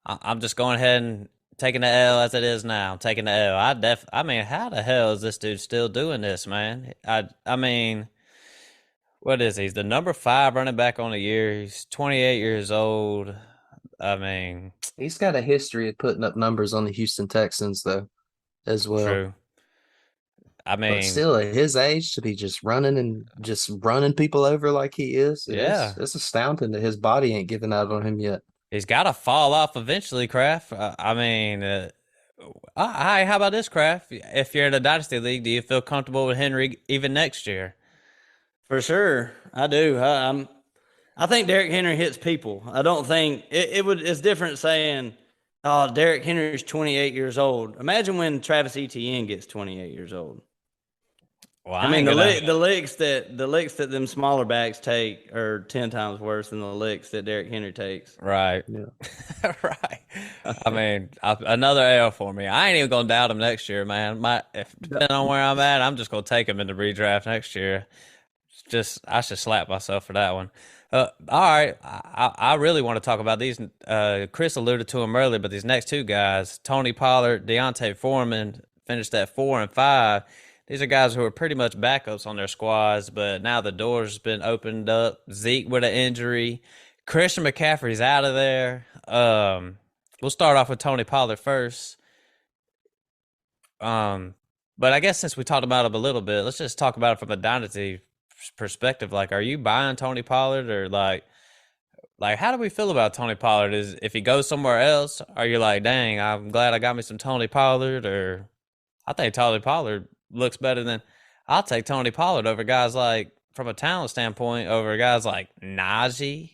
I'm just going ahead and taking the L as it is now. I'm taking the L. I mean, how the hell is this dude still doing this, man? I mean, what is he? He's the number 5 running back on the year. He's 28 years old. I mean, he's got a history of putting up numbers on the Houston Texans, though, as well. True. I mean, but still, at his age, to be just running people over like he is, it's astounding that his body ain't giving out on him yet. He's got to fall off eventually, Kraft. I mean, hi, how about this, Kraft? If you're in a dynasty league, do you feel comfortable with Henry even next year? For sure, I do. I think Derrick Henry hits people. I don't think it's different saying, "Oh, Derrick Henry's 28 years old." Imagine when Travis Etienne gets 28 years old. Well, I mean, the licks that them smaller backs take are 10 times worse than the licks that Derrick Henry takes. Right. Yeah. Right. I mean, another L for me. I ain't even gonna doubt him next year, man. Depending on where I'm at, I'm just gonna take him in the redraft next year. I should slap myself for that one. All right, I really want to talk about these. Chris alluded to them earlier, but these next two guys, Tony Pollard, Deontay Foreman, finished at 4 and 5. These are guys who are pretty much backups on their squads, but now the door's been opened up. Zeke with an injury. Christian McCaffrey's out of there. We'll start off with Tony Pollard first. But I guess since we talked about him a little bit, let's just talk about it from a dynasty perspective. Like, are you buying Tony Pollard, or like how do we feel about Tony Pollard? Is if he goes somewhere else, are you like, dang, I'm glad I got me some Tony Pollard? Or I think Tony Pollard looks better than I'll take Tony Pollard over guys like, from a talent standpoint, over guys like Najee.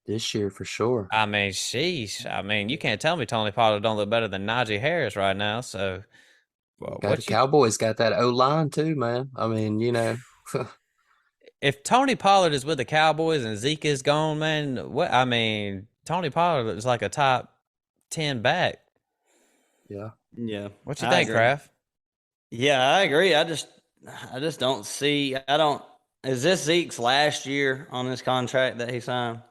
This year for sure. I mean, sheesh. I mean, you can't tell me Tony Pollard don't look better than Najee Harris right now. So, Cowboys got that O-line too, man. I mean, if Tony Pollard is with the Cowboys and Zeke is gone, man, Tony Pollard is like a top 10 back. Yeah. What you think, Kraft? Yeah, I agree. I just don't see. Is this Zeke's last year on this contract that he signed?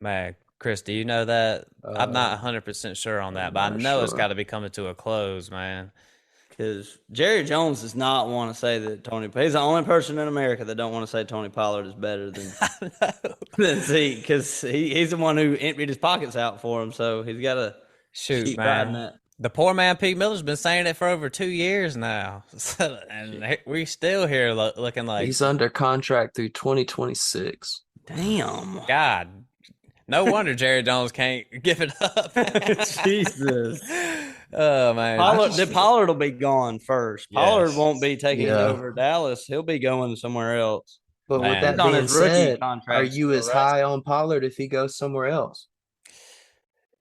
Man, Chris, do you know that? I'm not 100% sure on that, but I know it's got to be coming to a close, man. Because Jerry Jones does not want to say that he's the only person in America that don't want to say Tony Pollard is better than Zeke, because he's the one who emptied his pockets out for him, so he's got to keep riding that. The poor man Pete Miller's been saying it for over 2 years now, and we still here looking like he's under contract through 2026. Damn, God, no wonder Jerry Jones can't give it up. Jesus. Oh man, Pollard will be gone first. Yes. Pollard won't be taking over Dallas. He'll be going somewhere else. But with that being said, are you as high on Pollard if he goes somewhere else?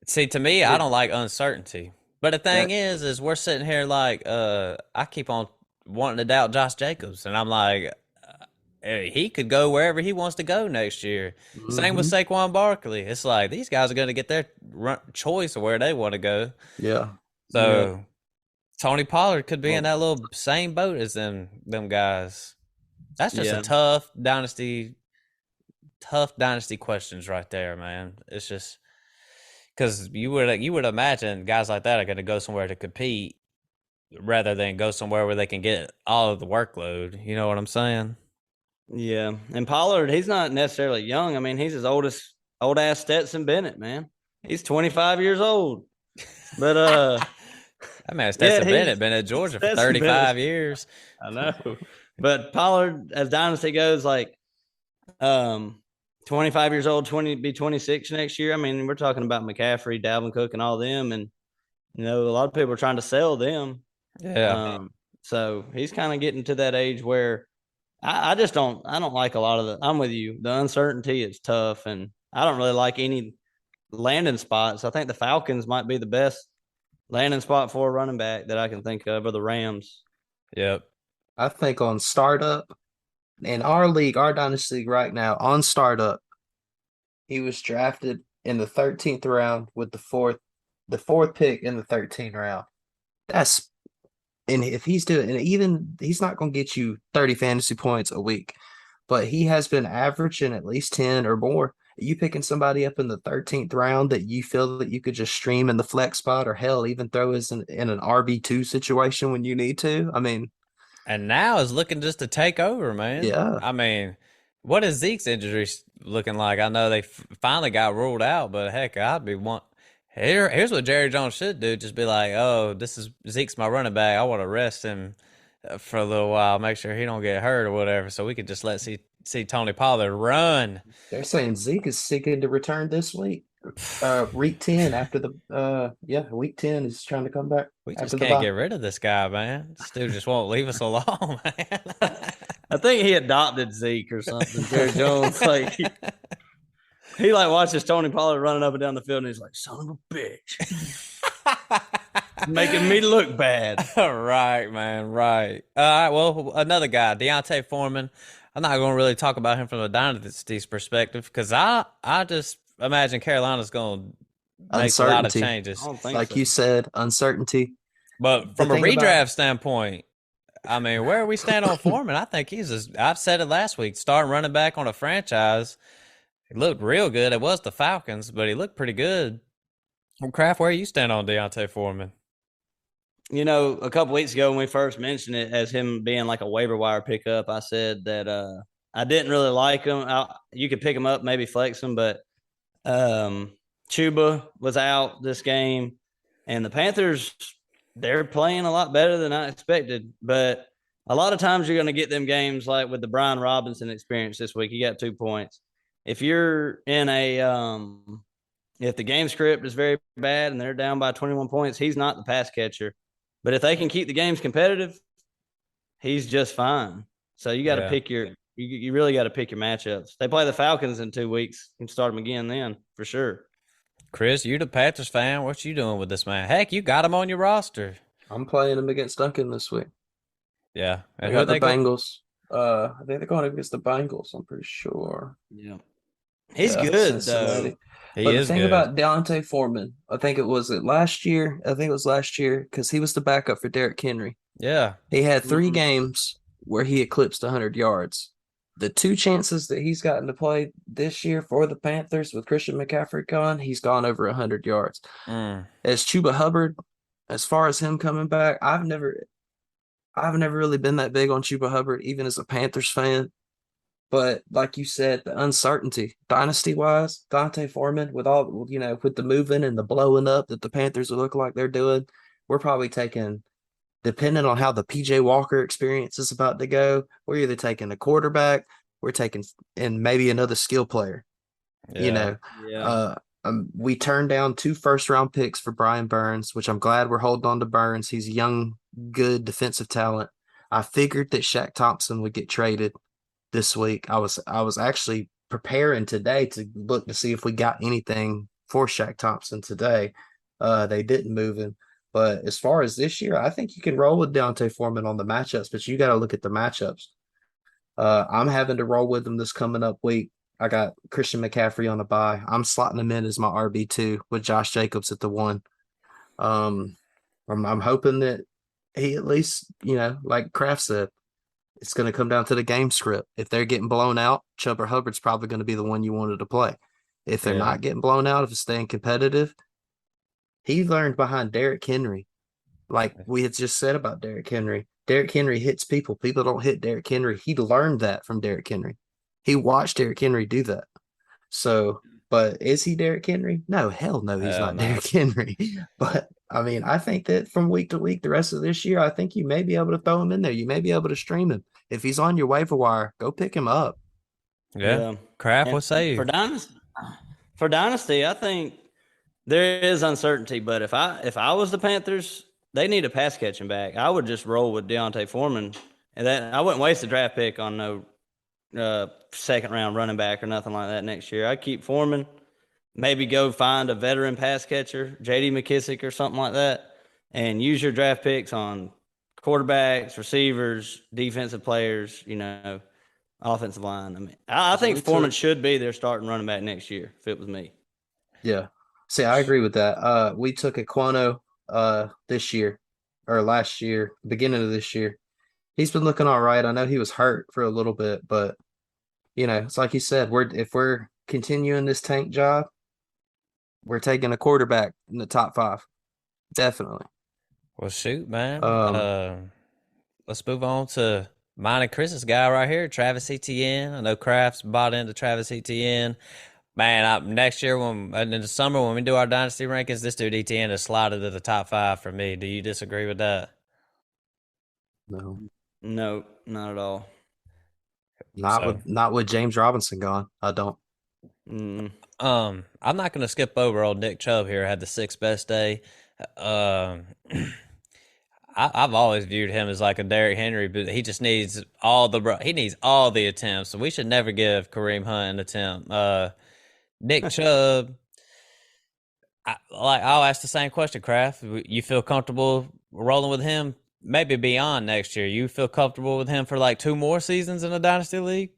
See, to me, I don't like uncertainty. But the thing is we're sitting here like, I keep on wanting to doubt Josh Jacobs, and I'm like, he could go wherever he wants to go next year. Mm-hmm. Same with Saquon Barkley. It's like these guys are going to get their choice of where they want to go. Yeah. So Tony Pollard could be in that little same boat as them guys. That's just a tough dynasty tough dynasty questions right there, man. It's just because you would imagine guys like that are going to go somewhere to compete rather than go somewhere where they can get all of the workload. You know what I'm saying? Yeah, and Pollard, he's not necessarily young. I mean, he's as old ass Stetson Bennett, man. He's 25 years old. But that man Stetson Bennett been at Georgia for 35 years. I know. But Pollard, as dynasty goes, like 25 years old, be 26 next year. I mean, we're talking about McCaffrey, Dalvin Cook, and all them, and a lot of people are trying to sell them. Yeah. So he's kind of getting to that age where I just don't like a lot of I'm with you. The uncertainty is tough, and I don't really like any landing spots. I think the Falcons might be the best landing spot for a running back that I can think of, or the Rams. Yep. I think on startup in our league, our dynasty league right now, on startup, he was drafted in the 13th round with the fourth pick in the 13th round. And if he's doing, and even he's not going to get you 30 fantasy points a week, but he has been averaging at least 10 or more. You picking somebody up in the 13th round that you feel that you could just stream in the flex spot, or hell, even throw as in an RB2 situation when you need to. I mean, and now is looking just to take over, man. Yeah. I mean, what is Zeke's injury looking like? I know they finally got ruled out, but heck, I'd be one. Here's what Jerry Jones should do. Just be like, oh, this is Zeke's my running back. I want to rest him for a little while, make sure he don't get hurt or whatever, so we could just see Tony Pollard run. They're saying Zeke is seeking to return this week. Week 10 after week 10 is trying to come back. We just can't get rid of this guy, man. This dude just won't leave us alone, man. I think he adopted Zeke or something. Jerry Jones, like he watches Tony Pollard running up and down the field, and he's like, "Son of a bitch," making me look bad. Right, man. Right. All right. Well, another guy, D'Onta Foreman. I'm not going to really talk about him from a dynasty's perspective because I just imagine Carolina's going to make a lot of changes. Like you said, uncertainty. But from a redraft standpoint, I mean, where we stand on Foreman, I think I've said it last week, starting running back on a franchise. He looked real good. It was the Falcons, but he looked pretty good. Well, Kraft, where you stand on D'Onta Foreman? A couple weeks ago when we first mentioned it as him being like a waiver wire pickup, I said that I didn't really like him. You could pick him up, maybe flex him, but Chuba was out this game, and the Panthers, they're playing a lot better than I expected. But a lot of times you're going to get them games like with the Brian Robinson experience this week. He got 2 points. If you're in if the game script is very bad and they're down by 21 points, he's not the pass catcher. But if they can keep the games competitive, he's just fine. So you got to pick you really got to pick your matchups. They play the Falcons in 2 weeks. You can start them again then for sure. Chris, you the Panthers fan. What you doing with this man? Heck, you got him on your roster. I'm playing him against Duncan this week. Yeah. And who got the Bengals. I think they're going against the Bengals, I'm pretty sure. Yeah. He's good, though. But the thing about D'Onta Foreman, I think it was last year, because he was the backup for Derrick Henry. Yeah. He had 3 games where he eclipsed 100 yards. The 2 chances that he's gotten to play this year for the Panthers with Christian McCaffrey gone, he's gone over 100 yards. As Chuba Hubbard, as far as him coming back, I've never really been that big on Chuba Hubbard, even as a Panthers fan. But like you said, the uncertainty, dynasty-wise, D'Onta Foreman, with the moving and the blowing up that the Panthers look like they're doing, we're probably taking, depending on how the PJ Walker experience is about to go, we're either taking a quarterback, we're taking, and maybe another skill player. Yeah. We turned down 2 first-round picks for Brian Burns, which I'm glad we're holding on to Burns. He's a young, good defensive talent. I figured that Shaq Thompson would get traded this week. I was actually preparing today to look to see if we got anything for Shaq Thompson today. They didn't move him. But as far as this year, I think you can roll with D'Onta Foreman on the matchups, but you got to look at the matchups. I'm having to roll with him this coming up week. I got Christian McCaffrey on a bye. I'm slotting him in as my RB2 with Josh Jacobs at the 1. I'm hoping that he at least, like Kraft said, It's going to come down to the game script. If they're getting blown out, Chuba Hubbard's probably going to be the one you wanted to play. If they're not getting blown out, if it's staying competitive, he learned behind Derrick Henry. Like we had just said about Derrick Henry. Derrick Henry hits people. People don't hit Derrick Henry. He learned that from Derrick Henry. He watched Derrick Henry do that. So, but is he Derrick Henry? No, hell no, he's not Derrick Henry. But I mean, I think that from week to week, the rest of this year, I think you may be able to throw him in there. You may be able to stream him. If he's on your waiver wire, go pick him up. Yeah. Kraft, what say you? For Dynasty, I think there is uncertainty, but if I was the Panthers, they need a pass catching back. I would just roll with Deontay Foreman, and that I wouldn't waste a draft pick on no second round running back or nothing like that next year. I'd keep Foreman, maybe go find a veteran pass catcher, J.D. McKissick or something like that, and use your draft picks on quarterbacks, receivers, defensive players, offensive line. I mean, I think Foreman should be their starting running back next year if it was me. Yeah. See, I agree with that. We took Aquano this year or last year, beginning of this year. He's been looking all right. I know he was hurt for a little bit, but it's like you said, if we're continuing this tank job, we're taking a quarterback in the top 5. Definitely. Well, shoot, man. Let's move on to mine and Chris's guy right here, Travis Etienne. I know Kraft's bought into Travis Etienne. Man, next year in the summer when we do our dynasty rankings, this dude Etienne is slotted to the top 5 for me. Do you disagree with that? No, not at all. Not with James Robinson gone. I don't. I'm not going to skip over old Nick Chubb here. Had the 6th best day. I've always viewed him as like a Derrick Henry, but he just needs all the attempts. So we should never give Kareem Hunt an attempt. Nick Chubb, I'll ask the same question, Kraft. You feel comfortable rolling with him? Maybe beyond next year. You feel comfortable with him for like 2 more seasons in the Dynasty League?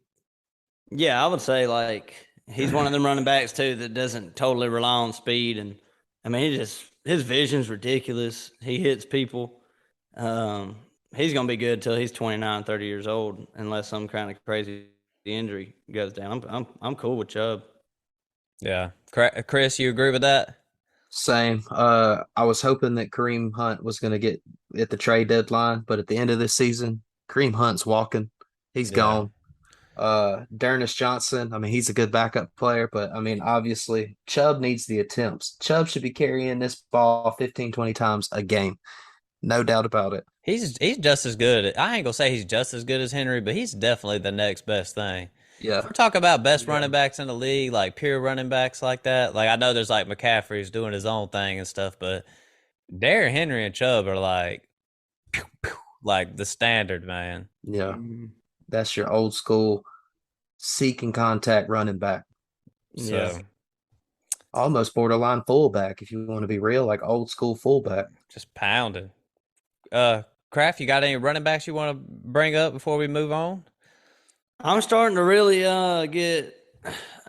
Yeah, I would say like he's one of them running backs too that doesn't totally rely on speed, and I mean his vision's ridiculous. He hits people. He's gonna be good till he's 29, 30 years old, unless some kind of crazy injury goes down. I'm cool with Chubb. Yeah, Chris, you agree with that? Same. I was hoping that Kareem Hunt was going to get at the trade deadline, but at the end of this season, Kareem Hunt's walking. He's gone. D'Ernest Johnson, I mean, he's a good backup player, but I mean, obviously, Chubb needs the attempts. Chubb should be carrying this ball 15, 20 times a game. No doubt about it. He's just as good. I ain't gonna say he's just as good as Henry, but he's definitely the next best thing. Yeah. If we're talking about best running backs in the league, like pure running backs like that, like I know there's like McCaffrey's doing his own thing and stuff, but Derrick Henry and Chubb are like the standard, man. Yeah. That's your old school seeking contact running back. So almost borderline fullback if you want to be real, like old school fullback. Just pounding. Kraft, you got any running backs you want to bring up before we move on? I'm starting to really get.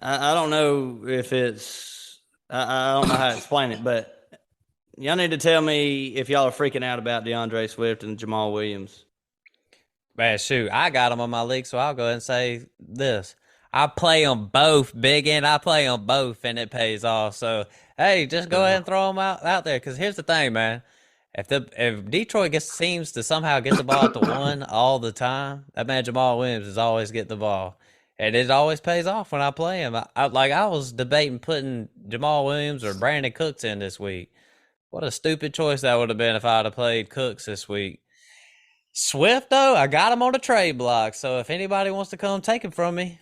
I don't know if it's. I don't know how to explain it, but y'all need to tell me if y'all are freaking out about DeAndre Swift and Jamal Williams. Man, shoot, I got them on my league, so I'll go ahead and say this. I play them both, big end. I play them both, and it pays off. So, hey, just go ahead and throw them out there. Because here's the thing, man. If Detroit seems to somehow get the ball at the 1 all the time, that man Jamal Williams is always getting the ball. And it always pays off when I play him. I was debating putting Jamal Williams or Brandon Cooks in this week. What a stupid choice that would have been if I would have played Cooks this week. Swift, though, I got him on the trade block. So if anybody wants to come take him from me.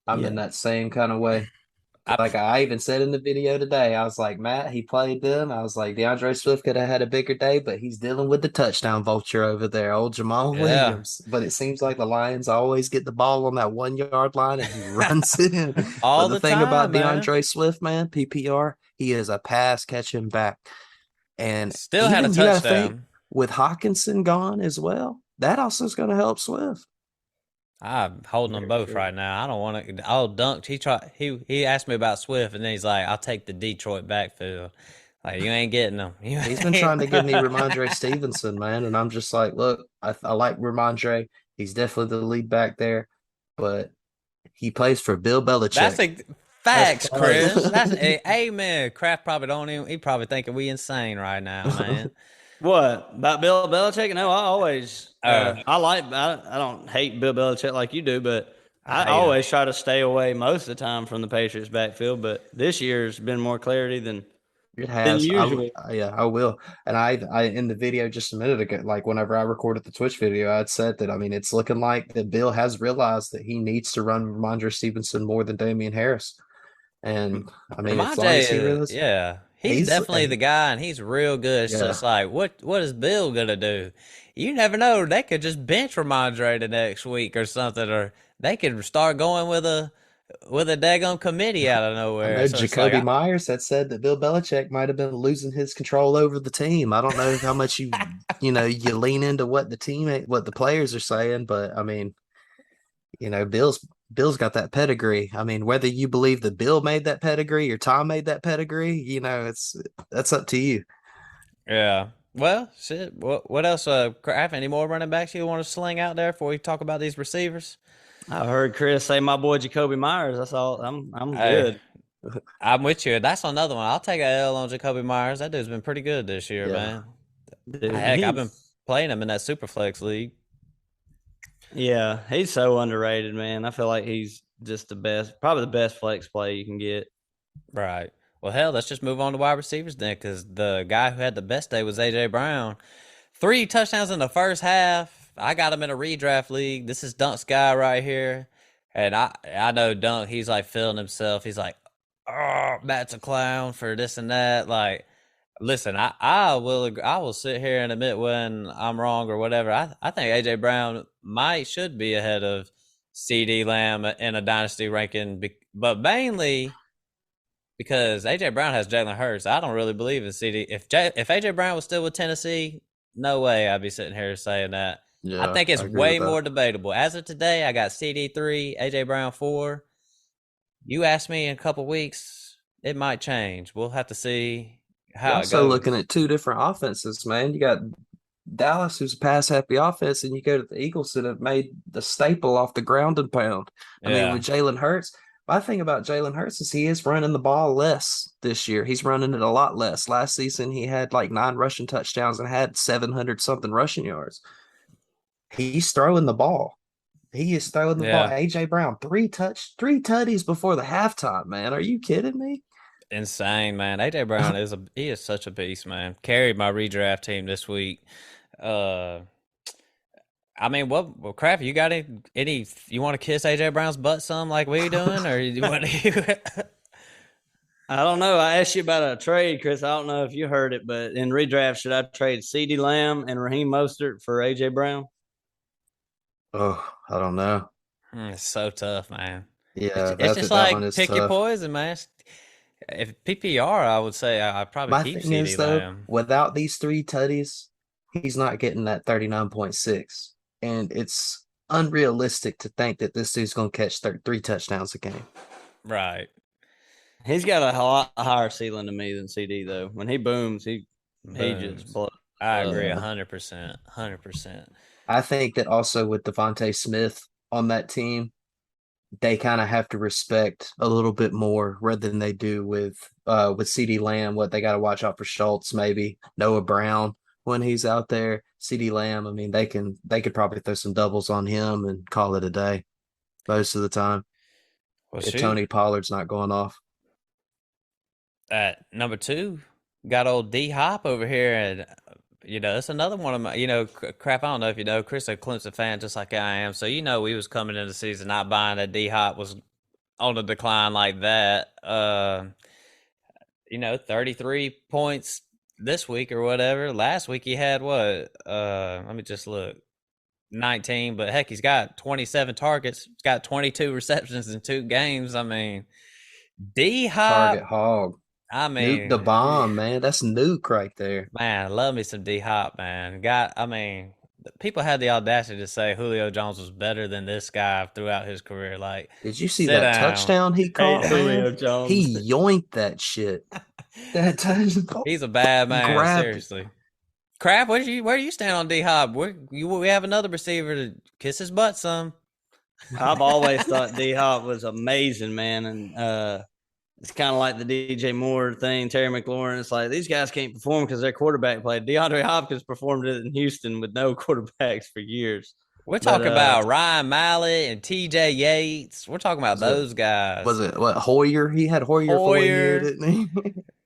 I'm in that same kind of way. Like I even said in the video today, I was like, Matt, he played them. I was like, DeAndre Swift could have had a bigger day, but he's dealing with the touchdown vulture over there, old Jamal Williams. But it seems like the Lions always get the ball on that 1 yard line and he runs it in. All but the thing time, about man. DeAndre Swift, man, PPR, he is a pass catching back. And still had a touchdown. With Hawkinson gone as well, that also is going to help Swift. I'm holding them both right now. I don't want to. I'll dunk. He asked me about Swift, and then he's like, "I'll take the Detroit backfield." Like, you ain't getting him. He's been trying to give me Ramondre Stevenson, man, and I'm just like, look, I like Ramondre. He's definitely the lead back there, but he plays for Bill Belichick. That's facts, Chris. That's amen. Kraft probably don't even. He probably thinking we insane right now, man. What about Bill Belichick? No, I always I don't hate Bill Belichick like you do, but I always try to stay away most of the time from the Patriots backfield. But this year's been more clarity than it has. Usual. I will. And I in the video just a minute ago, like whenever I recorded the Twitch video, I'd said that, I mean, it's looking like that Bill has realized that he needs to run Ramondre Stevenson more than Damian Harris. And I mean, as long as he realizes, yeah, he's definitely the guy, and he's real good. It's just like, what is Bill gonna do? You never know. They could just bench Ramondre the next week or something, or they could start going with a daggone committee out of nowhere. I know Jacoby Myers had said that Bill Belichick might have been losing his control over the team. I don't know how much you lean into what the players are saying, but I mean, Bill's got that pedigree. I mean, whether you believe that Bill made that pedigree or Tom made that pedigree, that's up to you. Yeah. Well, shit. What else? Kraft, any more running backs you want to sling out there before we talk about these receivers? I heard Chris say my boy Jacoby Myers. That's all. I'm good. I'm with you. That's another one. I'll take an L on Jacoby Myers. That dude's been pretty good this year, man. Dude, heck, I've been playing him in that Superflex league. Yeah, he's so underrated, man. I feel like he's just the best, probably the best flex play you can get. Right. Well, hell, let's just move on to wide receivers then, because the guy who had the best day was A.J. Brown. 3 touchdowns in the first half. I got him in a redraft league. This is Dunk's guy right here. And I know Dunk, he's like feeling himself. He's like, oh, Matt's a clown for this and that. Like, listen, I will sit here and admit when I'm wrong or whatever. I think A.J. Brown should be ahead of CD Lamb in a dynasty ranking, but mainly because A.J. Brown has Jalen Hurts. I don't really believe in CD. If A.J. Brown was still with Tennessee, no way I'd be sitting here saying that. Yeah, I think it's way more debatable. As of today, I got CD 3, A.J. Brown 4. You ask me in a couple weeks, it might change. We'll have to see how it goes. Also looking at 2 different offenses, man. You got Dallas, who's a pass-happy offense, and you go to the Eagles that have made the staple off the ground and pound. I mean, with Jalen Hurts, my thing about Jalen Hurts is he is running the ball less this year. He's running it a lot less. Last season, he had like 9 rushing touchdowns and had 700-something rushing yards. He's throwing the ball. He is throwing the ball. A.J. Brown, 3 tutties before the halftime, man. Are you kidding me? Insane, man. A.J. Brown he is such a beast, man. Carried my redraft team this week. I mean, Kraft, you got any you want to kiss A.J. Brown's butt some like we doing, or you want to? I don't know. I asked you about a trade, Chris. I don't know if you heard it, but in redraft, should I trade CeeDee Lamb and Raheem Mostert for A.J. Brown? Oh, I don't know. It's so tough, man. Yeah, it's just like pick your poison, man. If PPR, I would say I'd probably keep CeeDee Lamb. Without these 3 tutties, he's not getting that 39.6. And it's unrealistic to think that this dude's going to catch 3 touchdowns a game. Right. He's got a lot higher ceiling to me than CD, though. When he booms, he just blows. I agree 100%. 100%. I think that also with Devontae Smith on that team, they kind of have to respect a little bit more rather than they do with CeeDee Lamb. What they got to watch out for Schultz, maybe Noah Brown when he's out there. CeeDee Lamb, I mean, they could probably throw some doubles on him and call it a day most of the time. Well, if Tony Pollard's not going off. At number 2, got old D Hop over here, and it's another one of my, Crap, I don't know if you know, Chris, a Clemson fan just like I am. So, we was coming into the season not buying that D-Hop was on the decline like that. 33 points this week or whatever. Last week he had what? Let me just look. 19, but heck, he's got 27 targets. He's got 22 receptions in 2 games. I mean, D-Hop. Target hog. I mean, Nuke the bomb, man. That's Nuke right there. Man, I love me some D-Hop, man. People had the audacity to say Julio Jones was better than this guy throughout his career. Like, did you see that touchdown he caught? Julio Jones. He yoinked that shit. He's a bad man, seriously. Crap, where do you stand on D Hop? We have another receiver to kiss his butt some. I've always thought D Hop was amazing, man, and it's kind of like the DJ Moore thing, Terry McLaurin. It's like these guys can't perform because their quarterback played. DeAndre Hopkins performed it in Houston with no quarterbacks for years. We're talking about Ryan Mallett and TJ Yates. We're talking about those guys. Was it what Hoyer? He had Hoyer for 1 year, didn't he?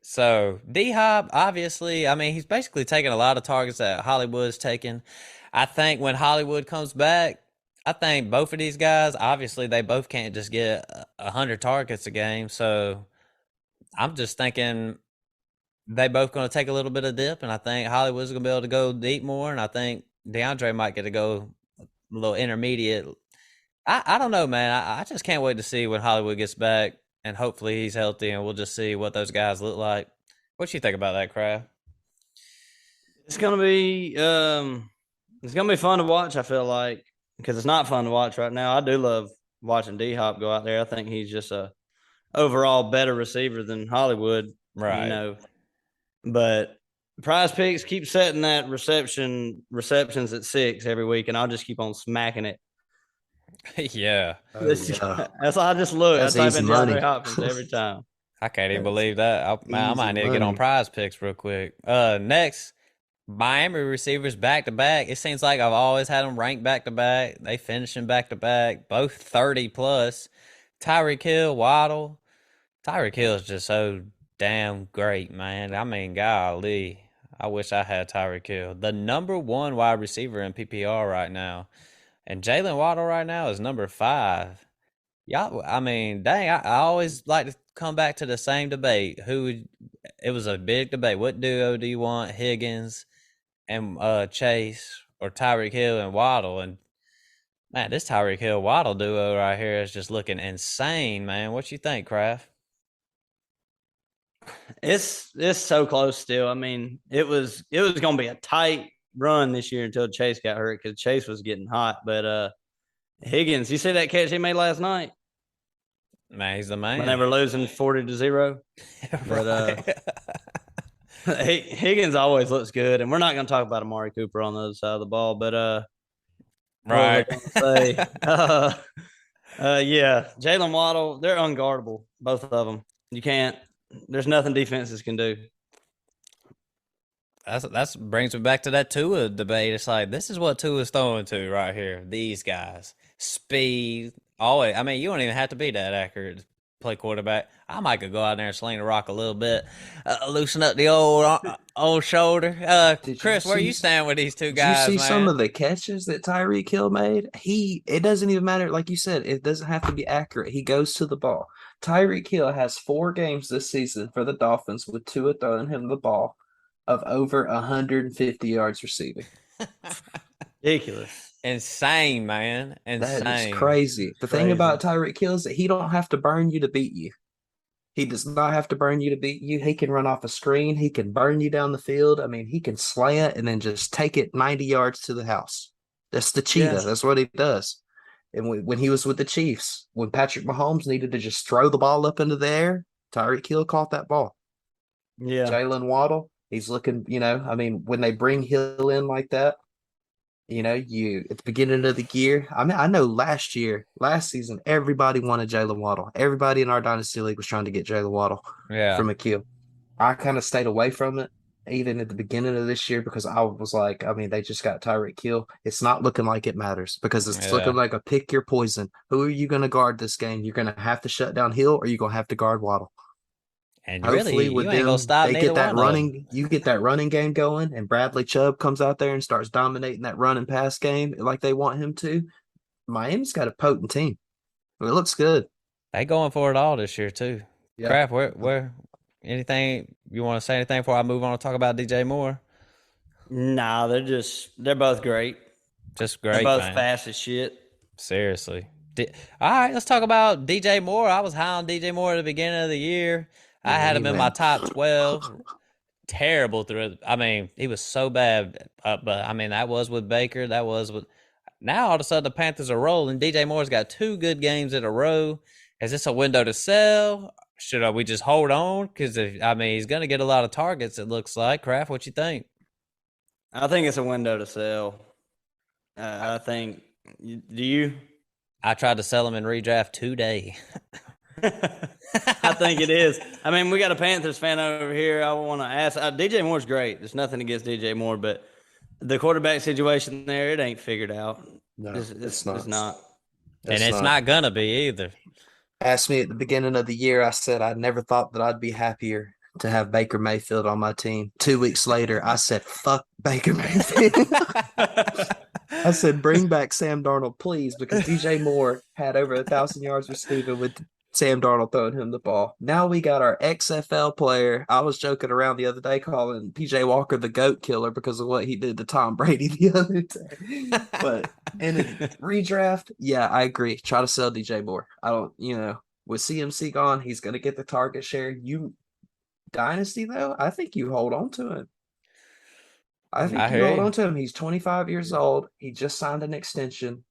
So D Hop, obviously, I mean, he's basically taking a lot of targets that Hollywood's taking. I think when Hollywood comes back, I think both of these guys, obviously, they both can't just get 100 targets a game. So I'm just thinking they both going to take a little bit of dip, and I think Hollywood's going to be able to go deep more, and I think DeAndre might get to go a little intermediate. I don't know, man. I just can't wait to see when Hollywood gets back, and hopefully he's healthy, and we'll just see what those guys look like. What you think about that, Kraft? It's gonna be fun to watch. I feel like because it's not fun to watch right now. I do love watching D Hop go out there. I think he's just a overall better receiver than Hollywood, right? You know, but Prize Picks keep setting that receptions at 6 every week, and I'll just keep on smacking it. Yeah. That's all I just look. That's I type in DeAndre Hopkins every time. I can't even believe that. I might need to get on Prize Picks real quick. Next, Miami receivers back to back. It seems like I've always had them ranked back to back. They finishing back to back, both 30 plus. Tyreek Hill, Waddle. Tyreek Hill is just so damn great, man. I mean, golly. I wish I had Tyreek Hill. The number 1 wide receiver in PPR right now. And Jalen Waddle right now is number 5. Y'all, I mean, dang, I always like to come back to the same debate. It was a big debate. What duo do you want? Higgins and Chase, or Tyreek Hill and Waddle? And man, this Tyreek Hill Waddle duo right here is just looking insane, man. What you think, Kraft? It's so close still. I mean, it was going to be a tight run this year until Chase got hurt because Chase was getting hot. But Higgins, you see that catch he made last night? Man, he's the man. When they were losing 40-0. But Higgins always looks good, and we're not going to talk about Amari Cooper on the other side of the ball. But right. Yeah, Jalen Waddle, they're unguardable, both of them. You can't. There's nothing defenses can do. That's brings me back to that Tua debate. It's like, this is what Tua's throwing to right here. These guys, speed. Always. I mean, you don't even have to be that accurate to play quarterback. I might could go out there and sling the rock a little bit, loosen up the old shoulder. Chris, where you stand with these two guys? Did you see man? some of the catches that Tyreek Hill made? It doesn't even matter. Like you said, it doesn't have to be accurate. He goes to the ball. Tyreek Hill has 4 games this season for the Dolphins with Tua throwing him the ball of over 150 yards receiving. Ridiculous. Insane, man. Insane. That is crazy. The thing about Tyreek Hill is that he don't have to burn you to beat you. He does not have to burn you to beat you. He can run off a screen. He can burn you down the field. I mean, he can slant and then just take it 90 yards to the house. That's the cheetah. Yes. That's what he does. And when he was with the Chiefs, when Patrick Mahomes needed to just throw the ball up into the air, Tyreek Hill caught that ball. Yeah. Jalen Waddle, he's looking, I mean, when they bring Hill in like that, at the beginning of the year, I mean, I know last season, everybody wanted Jalen Waddle. Everybody in our Dynasty League was trying to get Jalen Waddle from McKeel. I kind of stayed away from it, even at the beginning of this year, because I was like, I mean, they just got Tyreek Hill. It's not looking like it matters because it's looking like a pick your poison. Who are you going to guard this game? You're going to have to shut down Hill, or you're going to have to guard Waddle. And hopefully, with them, they get that running. You get that running game going, and Bradley Chubb comes out there and starts dominating that run and pass game like they want him to. Miami's got a potent team. It looks good. They going for it all this year too. Yeah. Crap. Where? Anything you want to say? Anything before I move on to talk about DJ Moore? Nah, they're both great. Just great. They're both fast as shit. Seriously. All right, let's talk about DJ Moore. I was high on DJ Moore at the beginning of the year. I had him in my top 12. Terrible through it. I mean, he was so bad. But, I mean, that was with Baker. That was with... Now, all of a sudden, the Panthers are rolling. DJ Moore's got 2 good games in a row. Is this a window to sell? Should we just hold on? Because he's going to get a lot of targets. It looks like. Kraft, what you think? I think it's a window to sell. I think. Do you? I tried to sell him in redraft today. I think it is. I mean, we got a Panthers fan over here. I want to ask. DJ Moore's great. There's nothing against DJ Moore, but the quarterback situation there, it ain't figured out. No, it's not. And it's not going to be either. Asked me at the beginning of the year, I said I never thought that I'd be happier to have Baker Mayfield on my team. 2 weeks later, I said, fuck Baker Mayfield. I said, bring back Sam Darnold, please, because DJ Moore had over 1,000 yards receiving with Sam Darnold throwing him the ball. Now we got our XFL player. I was joking around the other day calling PJ Walker the GOAT killer because of what he did to Tom Brady the other day. But in a redraft, yeah, I agree. Try to sell DJ Moore. I don't, with CMC gone, he's going to get the target share. Dynasty, though, I think you hold on to him. I think you hold on to him. He's 25 years old. He just signed an extension.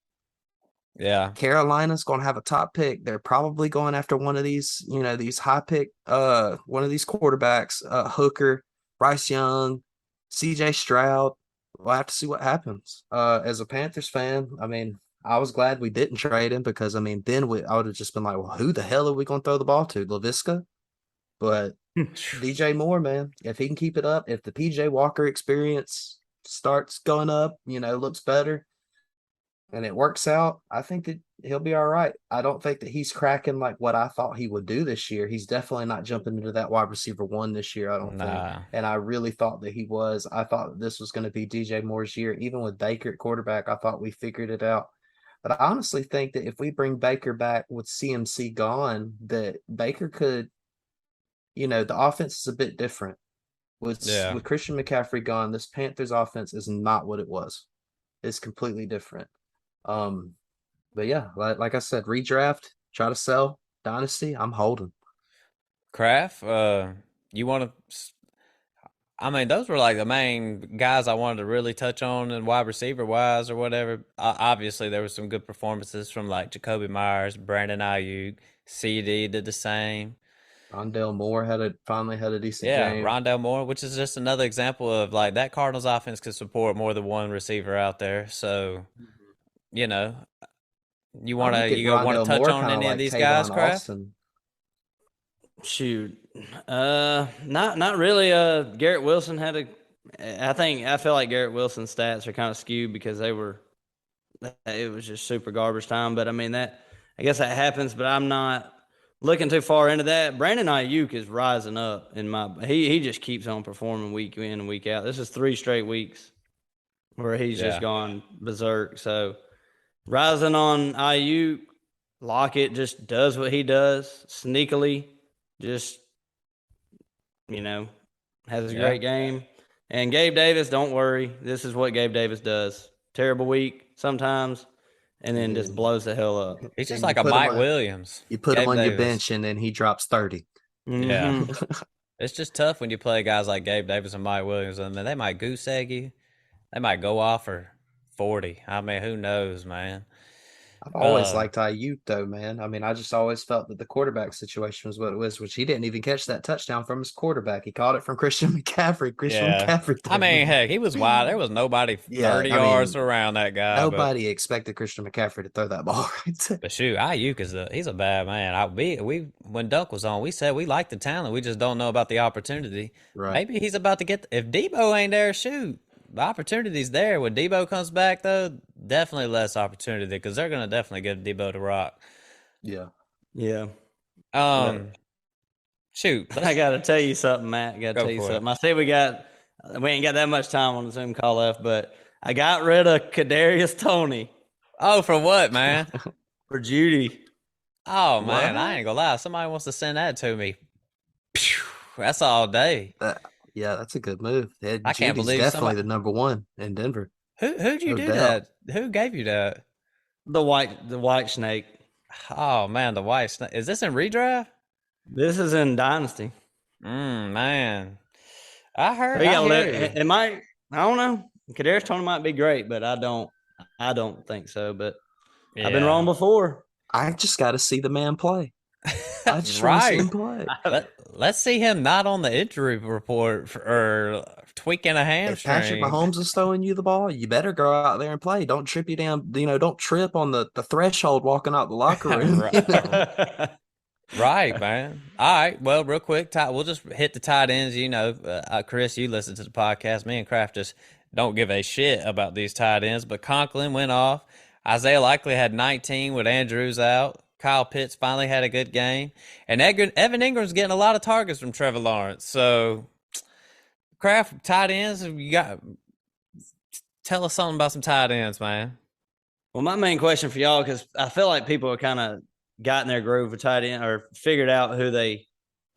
Yeah. Carolina's going to have a top pick. They're probably going after one of these, these high pick, one of these quarterbacks, Hooker, Bryce Young, CJ Stroud. We'll have to see what happens. As a Panthers fan, I mean, I was glad we didn't trade him because, then I would have just been like, well, who the hell are we going to throw the ball to? LaVisca? But DJ Moore, man, if he can keep it up, if the PJ Walker experience starts going up, looks better, and it works out, I think that he'll be all right. I don't think that he's cracking like what I thought he would do this year. He's definitely not jumping into that wide receiver 1 this year, I don't think. And I really thought that he was. I thought that this was going to be DJ Moore's year. Even with Baker at quarterback, I thought we figured it out. But I honestly think that if we bring Baker back with CMC gone, that Baker could, the offense is a bit different. With Christian McCaffrey gone, this Panthers offense is not what it was. It's completely different. But yeah, like I said, redraft, try to sell. Dynasty, I'm holding. Kraft, you want to? I mean, those were like the main guys I wanted to really touch on and wide receiver wise or whatever. Obviously, there were some good performances from like Jacoby Myers, Brandon Ayuk, CD did the same. Rondale Moore finally had a decent game. Yeah, Rondale Moore, which is just another example of like that Cardinals offense could support more than one receiver out there. So, you want to touch on any of these guys, Kraft? Shoot, not really. Garrett Wilson had I feel like Garrett Wilson's stats are kind of skewed because it was just super garbage time. But I mean I guess that happens. But I'm not looking too far into that. Brandon Ayuk is rising up he just keeps on performing week in and week out. This is 3 straight weeks where he's just gone berserk. So rising on Ayuk, Lockett just does what he does sneakily. Just, has a great game. And Gabe Davis, don't worry. This is what Gabe Davis does. Terrible week sometimes, and then just blows the hell up. He's just like a Mike Williams. You put him on your bench, and then he drops 30. Mm-hmm. Yeah. It's just tough when you play guys like Gabe Davis and Mike Williams. I mean, they might goose egg you. They might go off for 40. I mean, who knows, man? I've always liked Ayuk, though, man. I mean, I just always felt that the quarterback situation was what it was, which he didn't even catch that touchdown from his quarterback. He caught it from Christian McCaffrey. McCaffrey. I mean, heck, he was wide. There was nobody 30 yards around that guy. Nobody expected Christian McCaffrey to throw that ball right. But shoot, Ayuk he's a bad man. We when Dunk was on, we said we like the talent. We just don't know about the opportunity. Right. Maybe he's about to get if Debo ain't there, shoot. The opportunity's there. When Debo comes back, though, definitely less opportunity because they're going to definitely give Debo to rock. Yeah. Yeah. Shoot. I got to tell you something, Matt. I got to tell you something. I say we ain't got that much time on the Zoom call left, but I got rid of Kadarius Toney. Oh, for what, man? For Judy. Oh, man, I ain't going to lie. Somebody wants to send that to me. That's all day. Yeah, that's a good move. I can't believe definitely the number 1 in Denver. Who'd you do that? Who gave you that? The white snake. Oh man, the white snake. Is this in redraft? This is in Dynasty. Man, I heard. It might. I don't know. Kadarius Toney might be great, but I don't think so. But I've been wrong before. I just got to see the man play. I just want to see Right. him play. Let's see him not on the injury report or tweaking a If Patrick hamstring. Mahomes is throwing you the ball, you better go out there and play. Don't trip you down. Don't trip on the threshold walking out the locker room. Right, man. All right. Well, real quick, we'll just hit the tight ends. Chris, you listen to the podcast. Me and Kraft just don't give a shit about these tight ends. But Conklin went off. Isaiah Likely had 19 with Andrews out. Kyle Pitts finally had a good game. And Evan Ingram's getting a lot of targets from Trevor Lawrence. So, Kraft, tight ends, tell us something about some tight ends, man. Well, my main question for y'all, because I feel like people are kind of got in their groove with tight end or figured out who they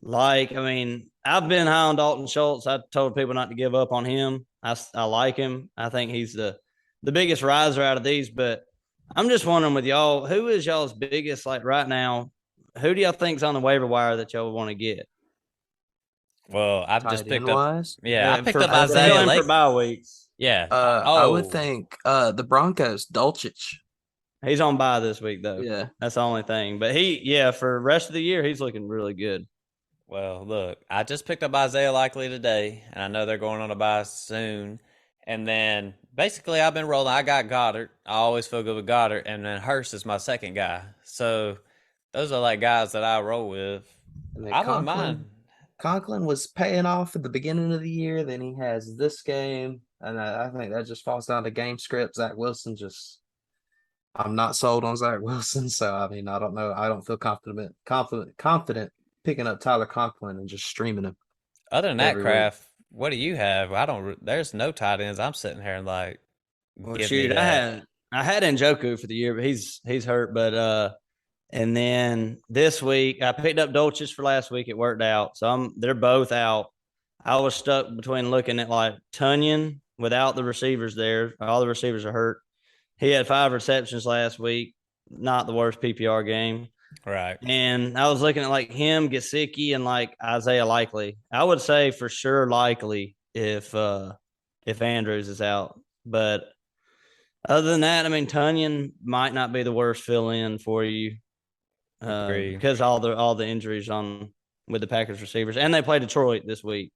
like. I mean, I've been high on Dalton Schultz. I told people not to give up on him. I like him. I think he's the biggest riser out of these. But I'm just wondering with y'all, who is y'all's biggest, like right now, who do y'all think's on the waiver wire that y'all want to get? Well, I've just picked up. Wise? Yeah, I picked up Isaiah Likely for bye weeks. Yeah. I would think the Broncos, Dulcich. He's on bye this week, though. Yeah. That's the only thing. But for the rest of the year, he's looking really good. Well, look, I just picked up Isaiah Likely today, and I know they're going on a bye soon. And then basically I've been rolling. I got Goddard. I always feel good with Goddard. And then Hurst is my second guy. So those are like guys that I roll with. I don't mind. Conklin was paying off at the beginning of the year. Then he has this game. And I think that just falls down to game script. Zach Wilson I'm not sold on Zach Wilson. So, I mean, I don't know. I don't feel confident picking up Tyler Conklin and just streaming him. Other than that, Kraft, what do you have? There's no tight ends. I'm sitting here and like, well, shoot, I had Njoku for the year, but he's hurt. But and then this week I picked up Dulcich for last week. It worked out, so they're both out. I was stuck between looking at like Tunyon without the receivers there. All the receivers are hurt. He had 5 receptions last week. Not the worst PPR game. Right. And I was looking at like him, Gesicki, and like Isaiah Likely. I would say for sure Likely if Andrews is out. But other than that, I mean, Tunyon might not be the worst fill-in for you because all the injuries with the Packers receivers. And they play Detroit this week.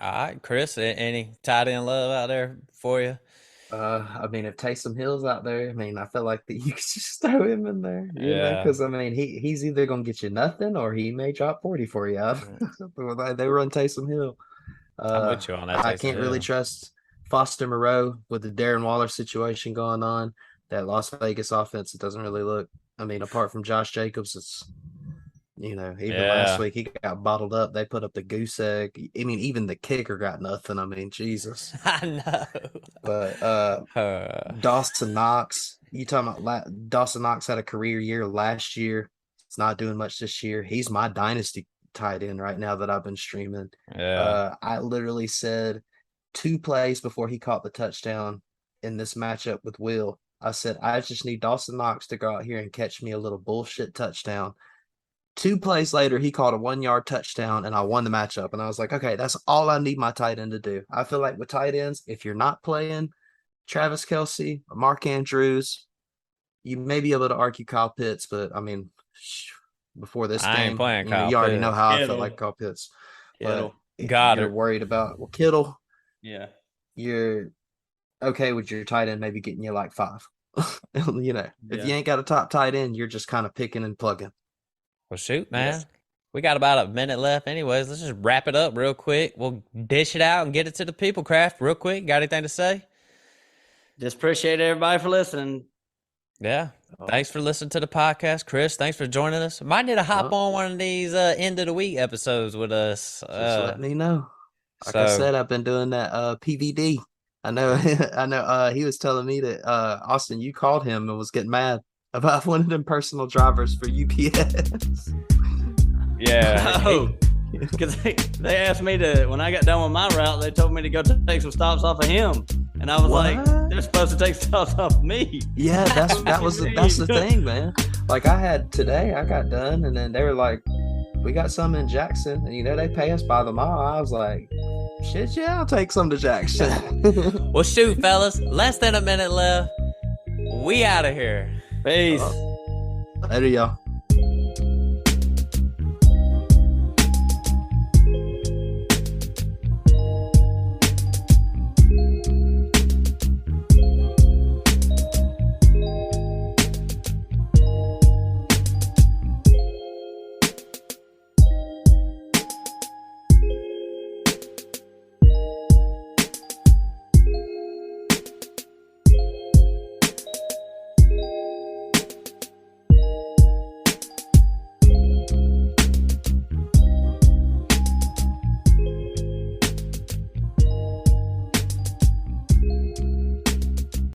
All right, Chris, any tight end love out there for you? I mean, if Taysom Hill's out there, I mean, I feel like that you could just throw him in there, you know, because I mean, he's either gonna get you nothing or he may drop 40 for you. They run Taysom Hill. I'm with you on that. I can't really trust Foster Moreau with the Darren Waller situation going on. That Las Vegas offense, it doesn't really look. I mean, apart from Josh Jacobs, it's last week he got bottled up. They put up the goose egg. I mean, even the kicker got nothing. I mean, Jesus. I know. But Dawson Knox, you talking about Dawson Knox had a career year last year. He's not doing much this year. He's my dynasty tight end right now that I've been streaming. Yeah. I literally said 2 plays before he caught the touchdown in this matchup with Will. I said, I just need Dawson Knox to go out here and catch me a little bullshit touchdown. 2 plays later, he caught a 1-yard touchdown, and I won the matchup. And I was like, okay, that's all I need my tight end to do. I feel like with tight ends, if you're not playing Travis Kelce or Mark Andrews, you may be able to argue Kyle Pitts. But, I mean, before this game, you already know how I felt like Kyle Pitts. But you're worried about, Kittle. Yeah. You're okay with your tight end maybe getting you like 5. If you ain't got a top tight end, you're just kind of picking and plugging. Well, shoot, man. Yes. We got about a minute left anyways. Let's just wrap it up real quick. We'll dish it out and get it to the people, Kraft, real quick. Got anything to say? Just appreciate everybody for listening. Yeah. Thanks for listening to the podcast, Chris. Thanks for joining us. Might need to hop on one of these end of the week episodes with us. Just let me know. Like I said, I've been doing that PVD. I know he was telling me that Austin, you called him and was getting mad about one of them personal drivers for UPS. Yeah. Oh, because they asked me to, when I got done with my route, they told me to go take some stops off of him. And I was like, they're supposed to take stops off of me. Yeah, that's the thing, man. Like I got done, and then they were like, we got some in Jackson, and they pay us by the mile. I was like, shit, yeah, I'll take some to Jackson. Well, shoot, fellas, less than a minute left. We out of here. Peace. Later, y'all.